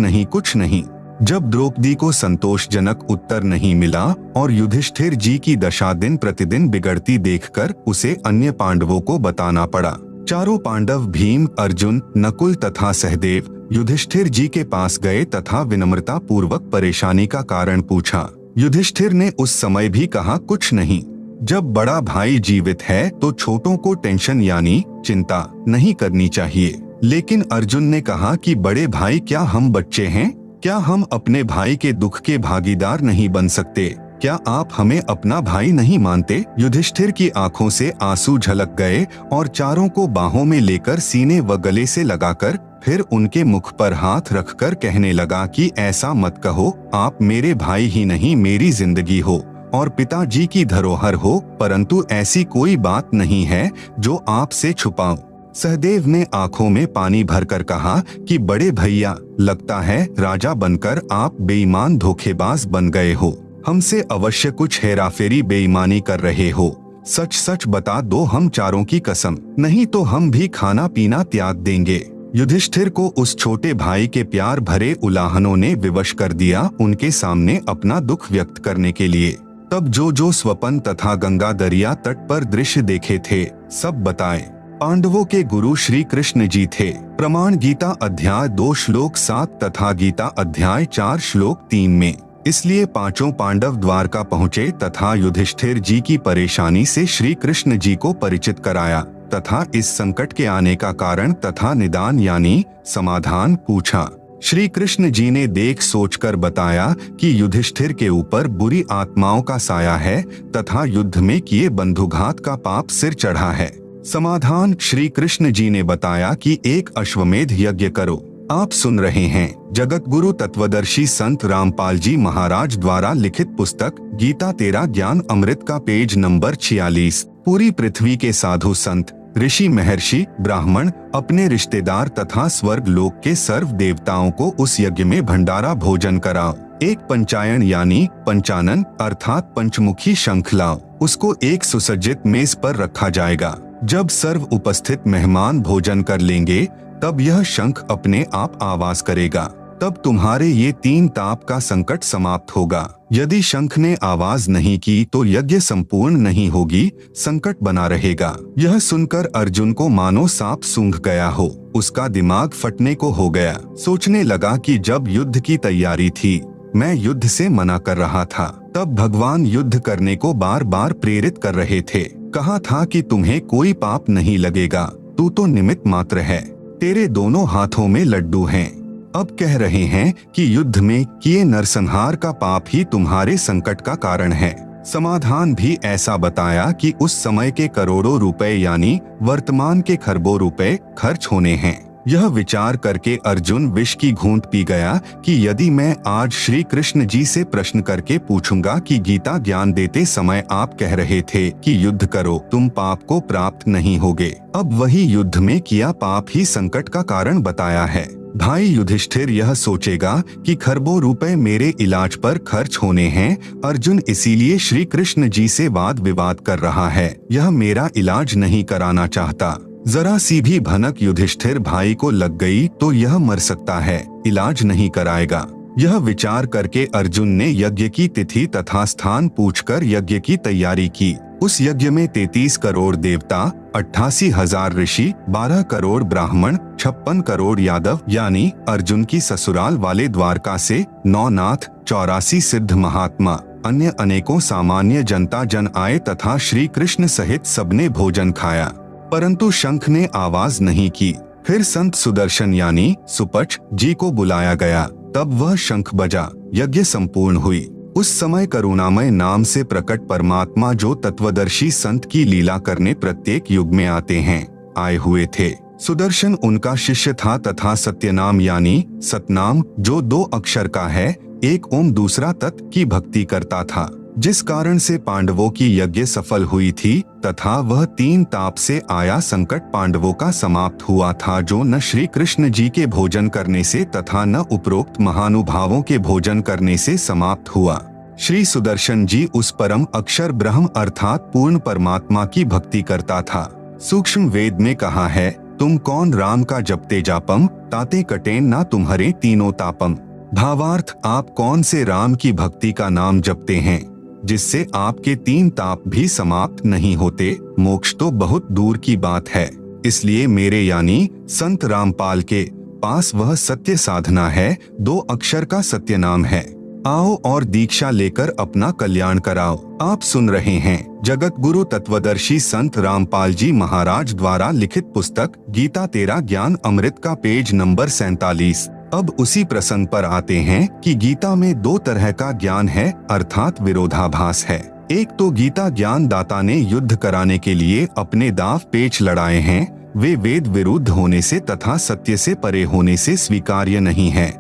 नहीं। जब द्रौपदी को संतोषजनक उत्तर नहीं मिला और युधिष्ठिर जी की दशा दिन प्रतिदिन बिगड़ती देखकर उसे अन्य पांडवों को बताना पड़ा। चारों पांडव भीम, अर्जुन, नकुल तथा सहदेव युधिष्ठिर जी के पास गए तथा विनम्रता पूर्वक परेशानी का कारण पूछा। युधिष्ठिर ने उस समय भी कहा कुछ नहीं। जब बड़ा भाई जीवित है तो छोटों को टेंशन यानी चिंता नहीं करनी चाहिए। लेकिन अर्जुन ने कहा कि बड़े भाई क्या हम बच्चे हैं? क्या हम अपने भाई के दुख के भागीदार नहीं बन सकते? क्या आप हमें अपना भाई नहीं मानते? युधिष्ठिर की आंखों से आंसू झलक गए और चारों को बाहों में लेकर सीने व गले से लगाकर फिर उनके मुख पर हाथ रखकर कहने लगा कि ऐसा मत कहो, आप मेरे भाई ही नहीं मेरी जिंदगी हो और पिताजी की धरोहर हो, परंतु ऐसी कोई बात नहीं है जो आपसे छुपाऊं। सहदेव ने आंखों में पानी भरकर कहा कि बड़े भैया, लगता है राजा बनकर आप बेईमान धोखेबाज बन गए हो। हमसे अवश्य कुछ हेराफेरी बेईमानी कर रहे हो। सच सच बता दो, हम चारों की कसम, नहीं तो हम भी खाना पीना त्याग देंगे। युधिष्ठिर को उस छोटे भाई के प्यार भरे उलाहनों ने विवश कर दिया उनके सामने अपना दुख व्यक्त करने के लिए। तब जो स्वपन तथा गंगा दरिया तट पर दृश्य देखे थे सब बताए। पांडवों के गुरु श्री कृष्ण जी थे। प्रमाण गीता अध्याय 2 श्लोक 7 तथा गीता अध्याय 4 श्लोक 3 में। इसलिए पांचों पांडव द्वारका पहुँचे तथा युधिष्ठिर जी की परेशानी से श्री कृष्ण जी को परिचित कराया तथा इस संकट के आने का कारण तथा निदान यानी समाधान पूछा। श्री कृष्ण जी ने देख सोचकर बताया कि युधिष्ठिर के ऊपर बुरी आत्माओं का साया है तथा युद्ध में किए बंधुघात का पाप सिर चढ़ा है। समाधान श्री कृष्ण जी ने बताया कि एक अश्वमेध यज्ञ करो। आप सुन रहे हैं जगत गुरु तत्वदर्शी संत रामपाल जी महाराज द्वारा लिखित पुस्तक गीता तेरा ज्ञान अमृत का पेज नंबर 46। पूरी पृथ्वी के साधु संत, ऋषि, महर्षि, ब्राह्मण अपने रिश्तेदार तथा स्वर्ग लोक के सर्व देवताओं को उस यज्ञ में भंडारा भोजन कराओ। एक पंचायन यानी पंचानन अर्थात पंचमुखी शंख लाओ। उसको एक सुसज्जित मेज पर रखा जाएगा। जब सर्व उपस्थित मेहमान भोजन कर लेंगे तब यह शंख अपने आप आवाज करेगा। तब तुम्हारे ये 3 ताप का संकट समाप्त होगा। यदि शंख ने आवाज नहीं की तो यज्ञ संपूर्ण नहीं होगी, संकट बना रहेगा। यह सुनकर अर्जुन को मानो सांप सूंघ गया हो, उसका दिमाग फटने को हो गया। सोचने लगा कि जब युद्ध की तैयारी थी, मैं युद्ध से मना कर रहा था, तब भगवान युद्ध करने को बार बार प्रेरित कर रहे थे। कहा था कि तुम्हें कोई पाप नहीं लगेगा, तू तो निमित्त मात्र है, तेरे दोनों हाथों में लड्डू हैं। अब कह रहे हैं कि युद्ध में किए नरसंहार का पाप ही तुम्हारे संकट का कारण है। समाधान भी ऐसा बताया कि उस समय के करोड़ों रुपए यानी वर्तमान के खरबों रुपए खर्च होने हैं। यह विचार करके अर्जुन विष की घूंट पी गया कि यदि मैं आज श्री कृष्ण जी से प्रश्न करके पूछूंगा कि गीता ज्ञान देते समय आप कह रहे थे कि युद्ध करो, तुम पाप को प्राप्त नहीं होगे, अब वही युद्ध में किया पाप ही संकट का कारण बताया है। भाई युधिष्ठिर यह सोचेगा कि खरबों रुपए मेरे इलाज पर खर्च होने हैं, अर्जुन इसीलिए श्री कृष्ण जी से वाद विवाद कर रहा है, यह मेरा इलाज नहीं कराना चाहता। जरा सी भी भनक युधिष्ठिर भाई को लग गई तो यह मर सकता है, इलाज नहीं कराएगा। यह विचार करके अर्जुन ने यज्ञ की तिथि तथा स्थान पूछकर यज्ञ की तैयारी की। उस यज्ञ में 33 करोड़ देवता, 88,000 ऋषि, 12 करोड़ ब्राह्मण, 56 करोड़ यादव यानी अर्जुन की ससुराल वाले द्वारका से 9 नाथ, 84 सिद्ध महात्मा, अन्य अनेकों सामान्य जनता जन आए तथा श्री कृष्ण सहित सबने भोजन खाया, परंतु शंख ने आवाज नहीं की। फिर संत सुदर्शन यानी सुपच जी को बुलाया गया, तब वह शंख बजा, यज्ञ संपूर्ण हुई। उस समय करुणामय नाम से प्रकट परमात्मा जो तत्वदर्शी संत की लीला करने प्रत्येक युग में आते हैं, आए हुए थे। सुदर्शन उनका शिष्य था तथा सत्यनाम यानी सतनाम जो 2 अक्षर का है, एक ओम दूसरा तत् की भक्ति करता था, जिस कारण से पांडवों की यज्ञ सफल हुई थी तथा वह 3 ताप से आया संकट पांडवों का समाप्त हुआ था, जो न श्री कृष्ण जी के भोजन करने से तथा न उपरोक्त महानुभावों के भोजन करने से समाप्त हुआ। श्री सुदर्शन जी उस परम अक्षर ब्रह्म अर्थात पूर्ण परमात्मा की भक्ति करता था। सूक्ष्म वेद में कहा है, तुम कौन राम का जपते जापम, ताते कटेन ना तुम्हारे तीनों तापम। भावार्थ, आप कौन से राम की भक्ति का नाम जपते हैं जिससे आपके 3 ताप भी समाप्त नहीं होते, मोक्ष तो बहुत दूर की बात है। इसलिए मेरे यानी संत रामपाल के पास वह सत्य साधना है, 2 अक्षर का सत्य नाम है। आओ और दीक्षा लेकर अपना कल्याण कराओ। आप सुन रहे हैं जगत गुरु तत्वदर्शी संत रामपाल जी महाराज द्वारा लिखित पुस्तक गीता तेरा ज्ञान अमृत का पेज नंबर 47। अब उसी प्रसंग पर आते हैं कि गीता में 2 तरह का ज्ञान है अर्थात विरोधाभास है। एक तो गीता ज्ञान दाता ने युद्ध कराने के लिए अपने दाव पेच लड़ाए हैं, वे वेद विरुद्ध होने से तथा सत्य से परे होने से स्वीकार्य नहीं है,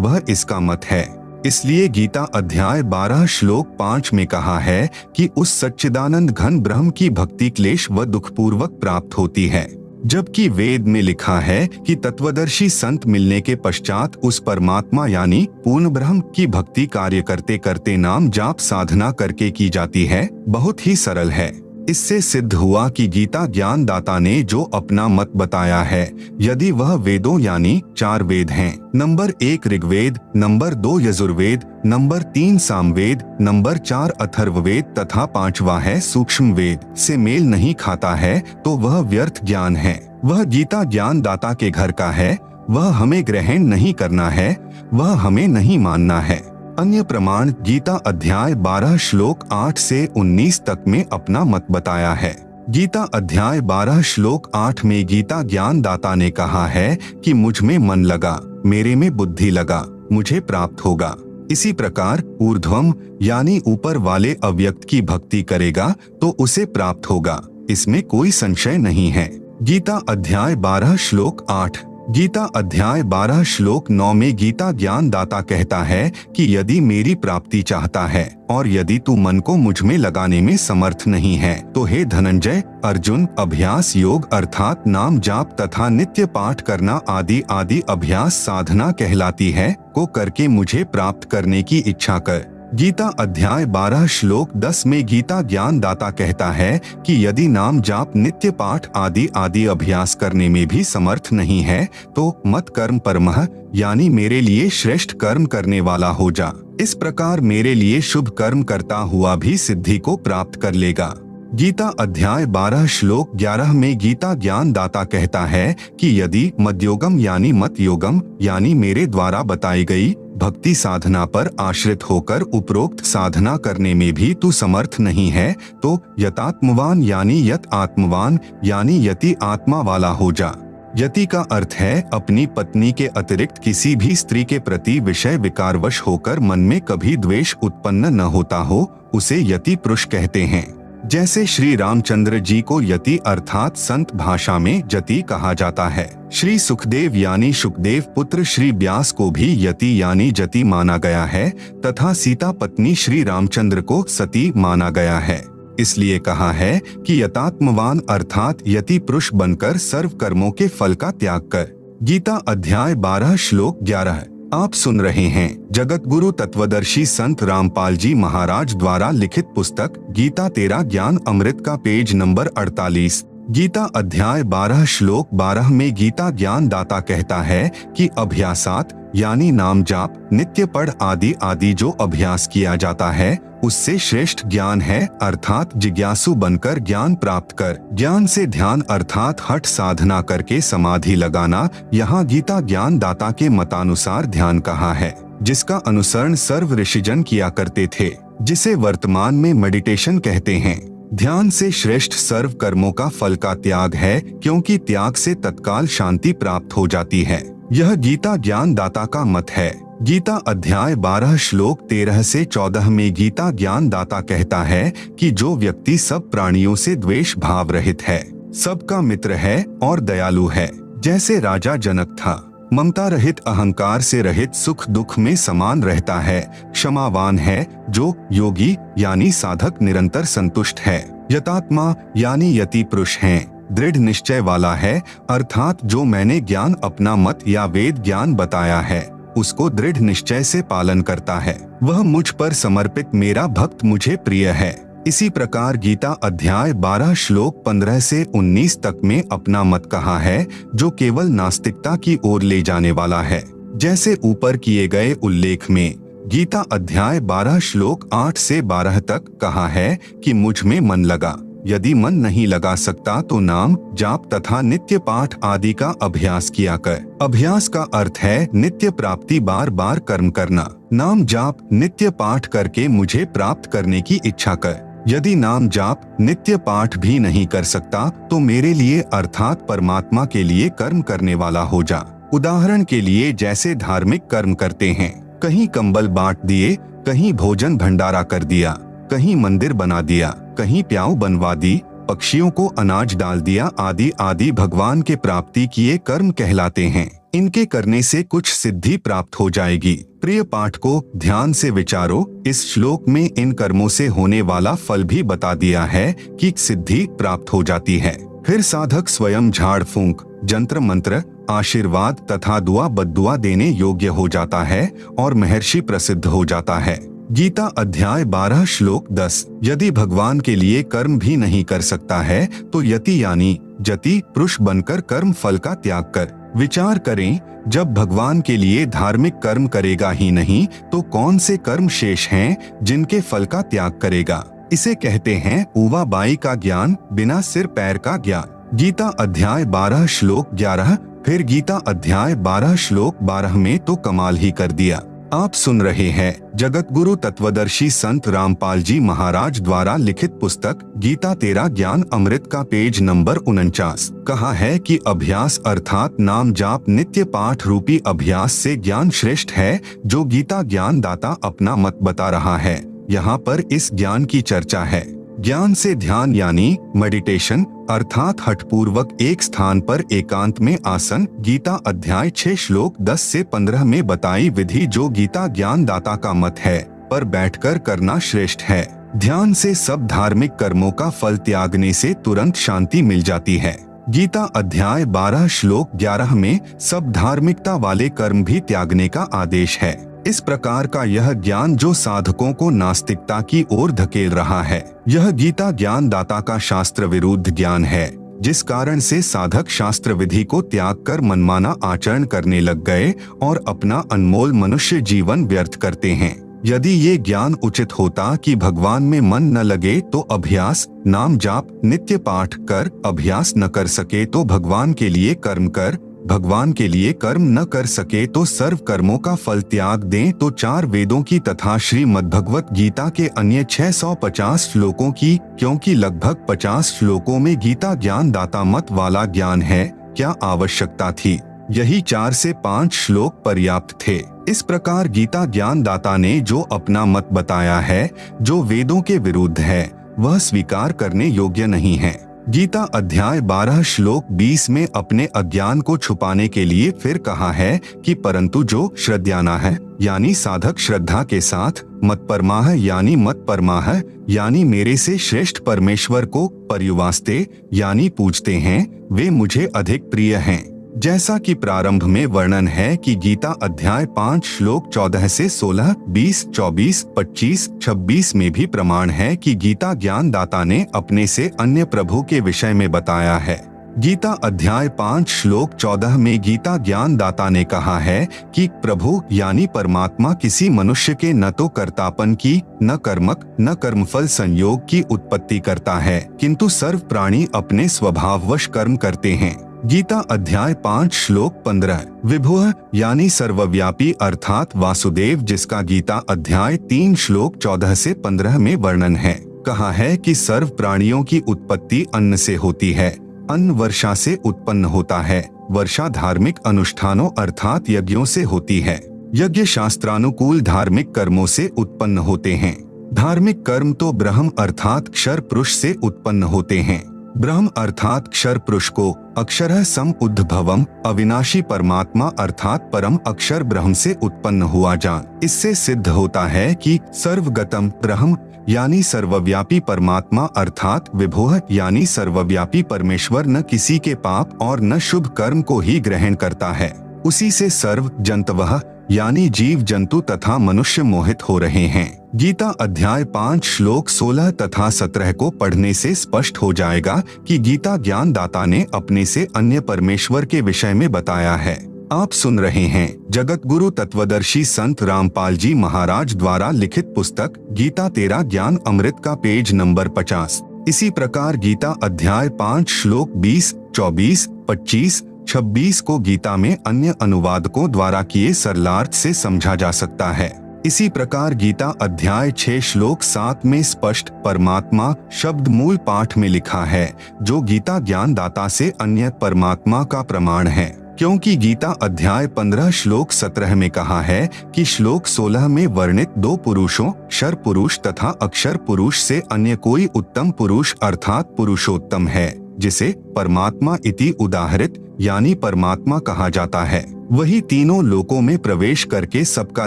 वह इसका मत है। इसलिए गीता अध्याय 12 श्लोक 5 में कहा है कि उस सच्चिदानंद घन ब्रह्म की भक्ति क्लेश व दुखपूर्वक प्राप्त होती है, जबकि वेद में लिखा है कि तत्वदर्शी संत मिलने के पश्चात उस परमात्मा यानी पूर्ण ब्रह्म की भक्ति कार्य करते करते नाम जाप साधना करके की जाती है। बहुत ही सरल है। इससे सिद्ध हुआ कि गीता ज्ञान दाता ने जो अपना मत बताया है, यदि वह वेदों यानी 4 वेद हैं, number 1 Rigveda, number 2 Yajurveda, number 3 Samaveda, number 4 Atharvaveda तथा 5वां है सूक्ष्म वेद से मेल नहीं खाता है, तो वह व्यर्थ ज्ञान है। वह गीता ज्ञान दाता के घर का है, वह हमें ग्रहण नहीं करना है, वह हमें नहीं मानना है। अन्य प्रमाण गीता अध्याय 12 श्लोक 8 से 19 तक में अपना मत बताया है। गीता अध्याय 12 श्लोक 8 में गीता ज्ञान दाता ने कहा है कि मुझ में मन लगा, मेरे में बुद्धि लगा, मुझे प्राप्त होगा। इसी प्रकार ऊर्ध्वम यानी ऊपर वाले अव्यक्त की भक्ति करेगा तो उसे प्राप्त होगा, इसमें कोई संशय नहीं है। गीता अध्याय 12 श्लोक 8। गीता अध्याय 12 श्लोक 9 में गीता ज्ञान दाता कहता है कि यदि मेरी प्राप्ति चाहता है और यदि तू मन को मुझ में लगाने में समर्थ नहीं है, तो हे धनंजय अर्जुन, अभ्यास योग अर्थात नाम जाप तथा नित्य पाठ करना आदि आदि अभ्यास साधना कहलाती है, को करके मुझे प्राप्त करने की इच्छा कर। गीता अध्याय 12 श्लोक 10 में गीता ज्ञान दाता कहता है कि यदि नाम जाप नित्य पाठ आदि आदि अभ्यास करने में भी समर्थ नहीं है तो मत कर्म परमः यानी मेरे लिए श्रेष्ठ कर्म करने वाला हो जा। इस प्रकार मेरे लिए शुभ कर्म करता हुआ भी सिद्धि को प्राप्त कर लेगा। गीता अध्याय 12 श्लोक 11 में गीता ज्ञान दाता कहता है कि यदि मद्योगम यानी मत योगम यानी मेरे द्वारा बताई गई भक्ति साधना पर आश्रित होकर उपरोक्त साधना करने में भी तू समर्थ नहीं है तो यतात्मवान यानी यत आत्मवान यानी यति आत्मा वाला हो जा। यति का अर्थ है अपनी पत्नी के अतिरिक्त किसी भी स्त्री के प्रति विषय विकारवश होकर मन में कभी द्वेष उत्पन्न न होता हो, उसे यति पुरुष कहते हैं। जैसे श्री रामचंद्र जी को यति अर्थात संत भाषा में जति कहा जाता है। श्री सुखदेव यानी सुखदेव पुत्र श्री व्यास को भी यति यानी जति माना गया है तथा सीता पत्नी श्री रामचंद्र को सती माना गया है। इसलिए कहा है कि यतात्मवान अर्थात यति पुरुष बनकर सर्व कर्मों के फल का त्याग कर। गीता अध्याय 12 श्लोक 11। आप सुन रहे हैं जगत गुरु तत्वदर्शी संत रामपाल जी महाराज द्वारा लिखित पुस्तक गीता तेरा ज्ञान अमृत का पेज नंबर 48। गीता अध्याय 12 श्लोक 12 में गीता ज्ञान दाता कहता है कि अभ्यासात यानी नाम जाप नित्य पढ़ आदि आदि जो अभ्यास किया जाता है उससे श्रेष्ठ ज्ञान है अर्थात जिज्ञासु बनकर ज्ञान प्राप्त कर। ज्ञान से ध्यान अर्थात हठ साधना करके समाधि लगाना। यहाँ गीता ज्ञान दाता के मतानुसार ध्यान कहा है जिसका अनुसरण सर्व ऋषिजन किया करते थे, जिसे वर्तमान में मेडिटेशन कहते हैं। ध्यान से श्रेष्ठ सर्व कर्मों का फल का त्याग है क्योंकि त्याग से तत्काल शांति प्राप्त हो जाती है। यह गीता ज्ञान दाता का मत है। गीता अध्याय 12 श्लोक 13 से 14 में गीता ज्ञान दाता कहता है कि जो व्यक्ति सब प्राणियों से द्वेष भाव रहित है, सबका मित्र है और दयालु है, जैसे राजा जनक था, ममता रहित अहंकार से रहित सुख दुख में समान रहता है, क्षमावान है, जो योगी यानी साधक निरंतर संतुष्ट है, यतात्मा यानी यति पुरुष है, दृढ़ निश्चय वाला है अर्थात जो मैंने ज्ञान अपना मत या वेद ज्ञान बताया है उसको दृढ़ निश्चय से पालन करता है, वह मुझ पर समर्पित मेरा भक्त मुझे प्रिय है। इसी प्रकार गीता अध्याय 12 श्लोक 15 से 19 तक में अपना मत कहा है जो केवल नास्तिकता की ओर ले जाने वाला है। जैसे ऊपर किए गए उल्लेख में गीता अध्याय 12 श्लोक 8 से 12 तक कहा है कि मुझ में मन लगा, यदि मन नहीं लगा सकता तो नाम जाप तथा नित्य पाठ आदि का अभ्यास किया कर। अभ्यास का अर्थ है नित्य प्राप्ति, बार बार कर्म करना। नाम जाप नित्य पाठ करके मुझे प्राप्त करने की इच्छा कर। यदि नाम जाप नित्य पाठ भी नहीं कर सकता तो मेरे लिए अर्थात परमात्मा के लिए कर्म करने वाला हो जा। उदाहरण के लिए जैसे धार्मिक कर्म करते हैं, कहीं कंबल बांट दिए, कहीं भोजन भंडारा कर दिया, कहीं मंदिर बना दिया, कहीं प्याऊ बनवा दी, पक्षियों को अनाज डाल दिया आदि आदि भगवान के प्राप्ति किए कर्म कहलाते हैं। इनके करने से कुछ सिद्धि प्राप्त हो जाएगी। प्रिय पाठ को ध्यान से विचारो। इस श्लोक में इन कर्मों से होने वाला फल भी बता दिया है कि सिद्धि प्राप्त हो जाती है। फिर साधक स्वयं झाड़ फूंक, जंत्र मंत्र, आशीर्वाद तथा दुआ बद्दुआ देने योग्य हो जाता है और महर्षि प्रसिद्ध हो जाता है। गीता अध्याय 12 श्लोक 10। यदि भगवान के लिए कर्म भी नहीं कर सकता है तो यति यानी जति पुरुष बनकर कर्म फल का त्याग कर। विचार करें, जब भगवान के लिए धार्मिक कर्म करेगा ही नहीं तो कौन से कर्म शेष हैं जिनके फल का त्याग करेगा। इसे कहते हैं ऊवा बाई का ज्ञान, बिना सिर पैर का ज्ञान। गीता अध्याय 12 श्लोक 11। फिर गीता अध्याय 12 श्लोक 12 में तो कमाल ही कर दिया। आप सुन रहे हैं जगत गुरु तत्वदर्शी संत रामपाल जी महाराज द्वारा लिखित पुस्तक गीता तेरा ज्ञान अमृत का पेज नंबर 49। कहा है कि अभ्यास अर्थात नाम जाप नित्य पाठ रूपी अभ्यास से ज्ञान श्रेष्ठ है, जो गीता ज्ञान दाता अपना मत बता रहा है। यहाँ पर इस ज्ञान की चर्चा है। ज्ञान से ध्यान यानी मेडिटेशन अर्थात हठपूर्वक एक स्थान पर एकांत में आसन। गीता अध्याय 6 श्लोक 10 से 15 में बताई विधि जो गीता ज्ञान दाता का मत है, पर बैठकर करना श्रेष्ठ है। ध्यान से सब धार्मिक कर्मों का फल त्यागने से तुरंत शांति मिल जाती है। गीता अध्याय 12 श्लोक 11 में सब धार्मिकता वाले कर्म भी त्यागने का आदेश है। इस प्रकार का यह ज्ञान जो साधकों को नास्तिकता की ओर धकेल रहा है, यह गीता ज्ञान दाता का शास्त्र विरुद्ध ज्ञान है, जिस कारण से साधक शास्त्र विधि को त्याग कर मनमाना आचरण करने लग गए और अपना अनमोल मनुष्य जीवन व्यर्थ करते हैं। यदि ये ज्ञान उचित होता कि भगवान में मन न लगे तो अभ्यास, नाम जाप, नित्य पाठ कर, अभ्यास न कर सके तो भगवान के लिए कर्म कर, भगवान के लिए कर्म न कर सके तो सर्व कर्मों का फल त्याग दें, तो 4 वेदों की तथा श्रीमद्भगवत गीता के अन्य 650 श्लोकों की, क्योंकि लगभग 50 श्लोकों में गीता ज्ञान दाता मत वाला ज्ञान है, क्या आवश्यकता थी? यही 4 से 5 श्लोक पर्याप्त थे। इस प्रकार गीता ज्ञान दाता ने जो अपना मत बताया है, जो वेदों के विरुद्ध है, वह स्वीकार करने योग्य नहीं है। गीता अध्याय 12 श्लोक 20 में अपने अज्ञान को छुपाने के लिए फिर कहा है कि परंतु जो श्रद्धाना है, यानी साधक श्रद्धा के साथ मत परमाह यानी मत परमाह यानी मेरे से श्रेष्ठ परमेश्वर को पर्युवास्ते यानी पूजते हैं, वे मुझे अधिक प्रिय हैं। जैसा कि प्रारंभ में वर्णन है कि गीता अध्याय 5 श्लोक 14 से 16, 20, 24, 25, 26 में भी प्रमाण है कि गीता ज्ञान दाता ने अपने से अन्य प्रभु के विषय में बताया है। गीता अध्याय 5 श्लोक 14 में गीता ज्ञान दाता ने कहा है कि प्रभु यानी परमात्मा किसी मनुष्य के न तो कर्तापन की, न कर्मक, न कर्मफल संयोग की उत्पत्ति करता है, किंतु सर्व प्राणी अपने स्वभाववश कर्म करते हैं। गीता अध्याय 5 श्लोक 15 विभुः यानी सर्वव्यापी अर्थात वासुदेव, जिसका गीता अध्याय 3 श्लोक 14 से 15 में वर्णन है, कहा है कि सर्व प्राणियों की उत्पत्ति अन्न से होती है, अन्न वर्षा से उत्पन्न होता है, वर्षा धार्मिक अनुष्ठानों अर्थात यज्ञों से होती है, यज्ञ शास्त्रानुकूल धार्मिक कर्मों से उत्पन्न होते हैं, धार्मिक कर्म तो ब्रह्म अर्थात क्षर पुरुष से उत्पन्न होते हैं। ब्रह्म अर्थात क्षर पुरुष को अक्षरः सम उद्भवम अविनाशी परमात्मा अर्थात परम अक्षर ब्रह्म से उत्पन्न हुआ जान। इससे सिद्ध होता है कि सर्वगतम ब्रह्म यानी सर्वव्यापी परमात्मा अर्थात विभुः यानी सर्वव्यापी परमेश्वर न किसी के पाप और न शुभ कर्म को ही ग्रहण करता है, उसी से सर्व जंतवः यानी जीव जंतु तथा मनुष्य मोहित हो रहे हैं। गीता अध्याय 5 श्लोक 16 तथा 17 को पढ़ने से स्पष्ट हो जाएगा कि गीता ज्ञान दाता ने अपने से अन्य परमेश्वर के विषय में बताया है। आप सुन रहे हैं जगत गुरु तत्वदर्शी संत रामपाल जी महाराज द्वारा लिखित पुस्तक गीता तेरा ज्ञान अमृत का पेज नंबर 50। इसी प्रकार गीता अध्याय 5 श्लोक 20, 24, 25, 26 को गीता में अन्य अनुवादकों द्वारा किए सरलार्थ से समझा जा सकता है। इसी प्रकार गीता अध्याय 6 श्लोक 7 में स्पष्ट परमात्मा शब्द मूल पाठ में लिखा है, जो गीता ज्ञान दाता से अन्य परमात्मा का प्रमाण है, क्योंकि गीता अध्याय 15 श्लोक 17 में कहा है कि श्लोक 16 में वर्णित 2 पुरुषों क्षर पुरुष तथा अक्षर पुरुष से अन्य कोई उत्तम पुरुष अर्थात पुरुषोत्तम है, जिसे परमात्मा इति उदाहरित यानी परमात्मा कहा जाता है। वही तीनों लोकों में प्रवेश करके सबका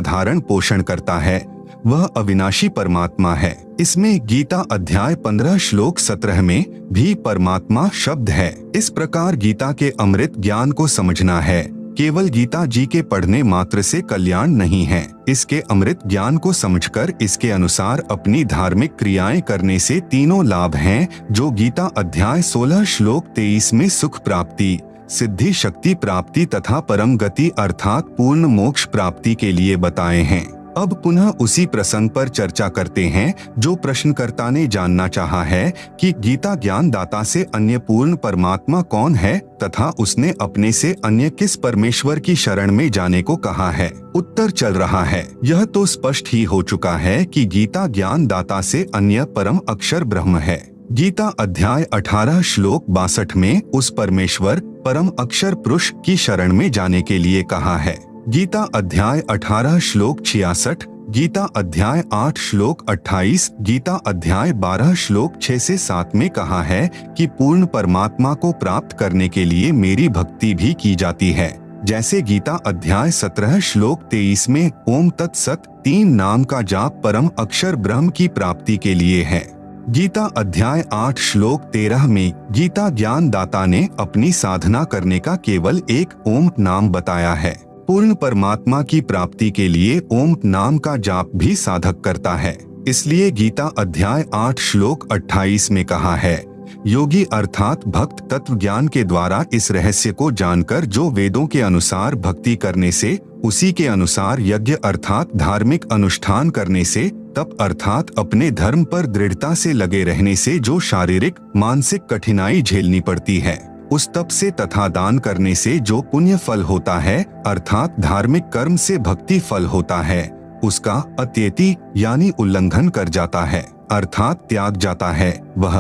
धारण पोषण करता है, वह अविनाशी परमात्मा है। इसमें गीता अध्याय 15 श्लोक 17 में भी परमात्मा शब्द है। इस प्रकार गीता के अमृत ज्ञान को समझना है, केवल गीता जी के पढ़ने मात्र से कल्याण नहीं है। इसके अमृत ज्ञान को समझकर इसके अनुसार अपनी धार्मिक क्रियाएं करने से तीनों लाभ हैं, जो गीता अध्याय 16 श्लोक 23 में सुख प्राप्ति, सिद्धि शक्ति प्राप्ति तथा परम गति अर्थात पूर्ण मोक्ष प्राप्ति के लिए बताए हैं। अब पुनः उसी प्रसंग पर चर्चा करते हैं, जो प्रश्नकर्ता ने जानना चाहा है कि गीता ज्ञान दाता से अन्य पूर्ण परमात्मा कौन है तथा उसने अपने से अन्य किस परमेश्वर की शरण में जाने को कहा है। उत्तर चल रहा है, यह तो स्पष्ट ही हो चुका है कि गीता ज्ञान दाता से अन्य परम अक्षर ब्रह्म है। गीता अध्याय 18 श्लोक 62 में उस परमेश्वर परम अक्षर पुरुष की शरण में जाने के लिए कहा है। गीता अध्याय 18 श्लोक 66, गीता अध्याय 8 श्लोक 28, गीता अध्याय 12 श्लोक 6 से 7 में कहा है कि पूर्ण परमात्मा को प्राप्त करने के लिए मेरी भक्ति भी की जाती है। जैसे गीता अध्याय 17 श्लोक 23 में ओम तत्सत 3 नाम का जाप परम अक्षर ब्रह्म की प्राप्ति के लिए है। गीता अध्याय 8 श्लोक 13 में गीता ज्ञान दाता ने अपनी साधना करने का केवल एक ओम नाम बताया है। पूर्ण परमात्मा की प्राप्ति के लिए ओम नाम का जाप भी साधक करता है। इसलिए गीता अध्याय 8 श्लोक 28 में कहा है, योगी अर्थात भक्त तत्व ज्ञान के द्वारा इस रहस्य को जानकर जो वेदों के अनुसार भक्ति करने से, उसी के अनुसार यज्ञ अर्थात धार्मिक अनुष्ठान करने से, तप अर्थात अपने धर्म पर दृढ़ता से लगे रहने से जो शारीरिक मानसिक कठिनाई झेलनी पड़ती है, उस तप से तथा दान करने से जो पुण्य फल होता है अर्थात धार्मिक कर्म से भक्ति फल होता है, उसका अत्यति यानी उल्लंघन कर जाता है अर्थात त्याग जाता है। वह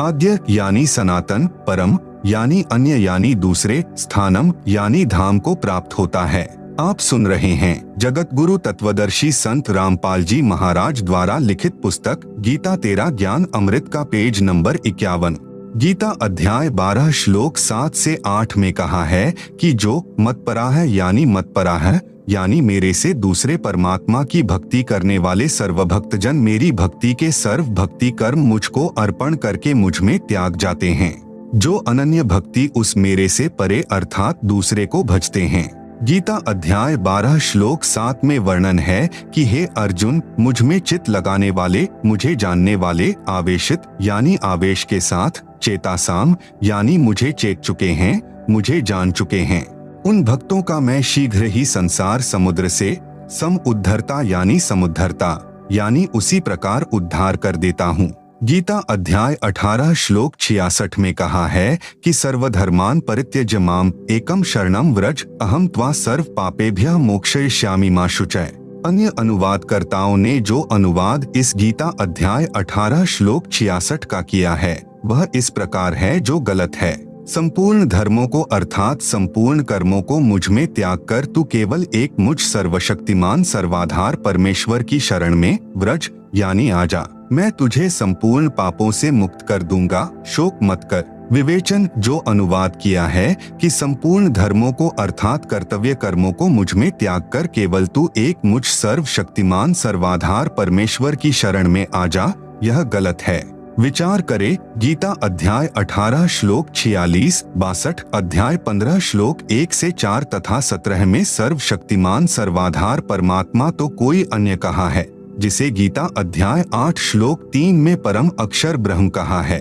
आद्य यानी सनातन, परम यानी अन्य यानी दूसरे, स्थानम यानी धाम को प्राप्त होता है। आप सुन रहे हैं जगत गुरु तत्वदर्शी संत रामपाल जी महाराज द्वारा लिखित पुस्तक गीता तेरा ज्ञान अमृत का पेज नंबर 51। गीता अध्याय 12 श्लोक 7 से 8 में कहा है कि जो मतपरा है यानी मतपरा है यानी मेरे से दूसरे परमात्मा की भक्ति करने वाले सर्व भक्तजन मेरी भक्ति के सर्व भक्ति कर्म मुझको अर्पण करके मुझ में त्याग जाते हैं। जो अनन्य भक्ति उस मेरे से परे अर्थात दूसरे को भजते हैं। गीता अध्याय 12 श्लोक 7 में वर्णन है कि हे अर्जुन, मुझ में चित्त लगाने वाले, मुझे जानने वाले, आवेशित यानी आवेश के साथ, चेतासाम यानी मुझे चेत चुके हैं, मुझे जान चुके हैं, उन भक्तों का मैं शीघ्र ही संसार समुद्र से सम उद्धरता यानी समुद्धरता यानी उसी प्रकार उद्धार कर देता हूँ। गीता अध्याय 18 श्लोक 66 में कहा है कि सर्वधर्मान परित्यज्य माम एकम शरणम व्रज अहम त्वा सर्व पापेभ्यः मोक्षयिष्यामि मा शुचय। अन्य अनुवादकर्ताओं ने जो अनुवाद इस गीता अध्याय 18 श्लोक 66 का किया है वह इस प्रकार है जो गलत है। संपूर्ण धर्मों को अर्थात संपूर्ण कर्मों को मुझ में त्याग कर तू केवल एक मुझ सर्वशक्तिमान सर्वाधार परमेश्वर की शरण में व्रज यानी आजा, मैं तुझे संपूर्ण पापों से मुक्त कर दूंगा, शोक मत कर। विवेचन जो अनुवाद किया है कि संपूर्ण धर्मों को अर्थात कर्तव्य कर्मों को मुझ में त्याग कर केवल तू एक मुझ सर्वशक्तिमान सर्वाधार परमेश्वर की शरण में आजा, यह गलत है। विचार करे गीता अध्याय 18 श्लोक 46, 62, अध्याय 15 श्लोक 1 से 4 तथा 17 में सर्वशक्तिमान सर्वाधार परमात्मा तो कोई अन्य कहा है, जिसे गीता अध्याय 8 श्लोक 3 में परम अक्षर ब्रह्म कहा है।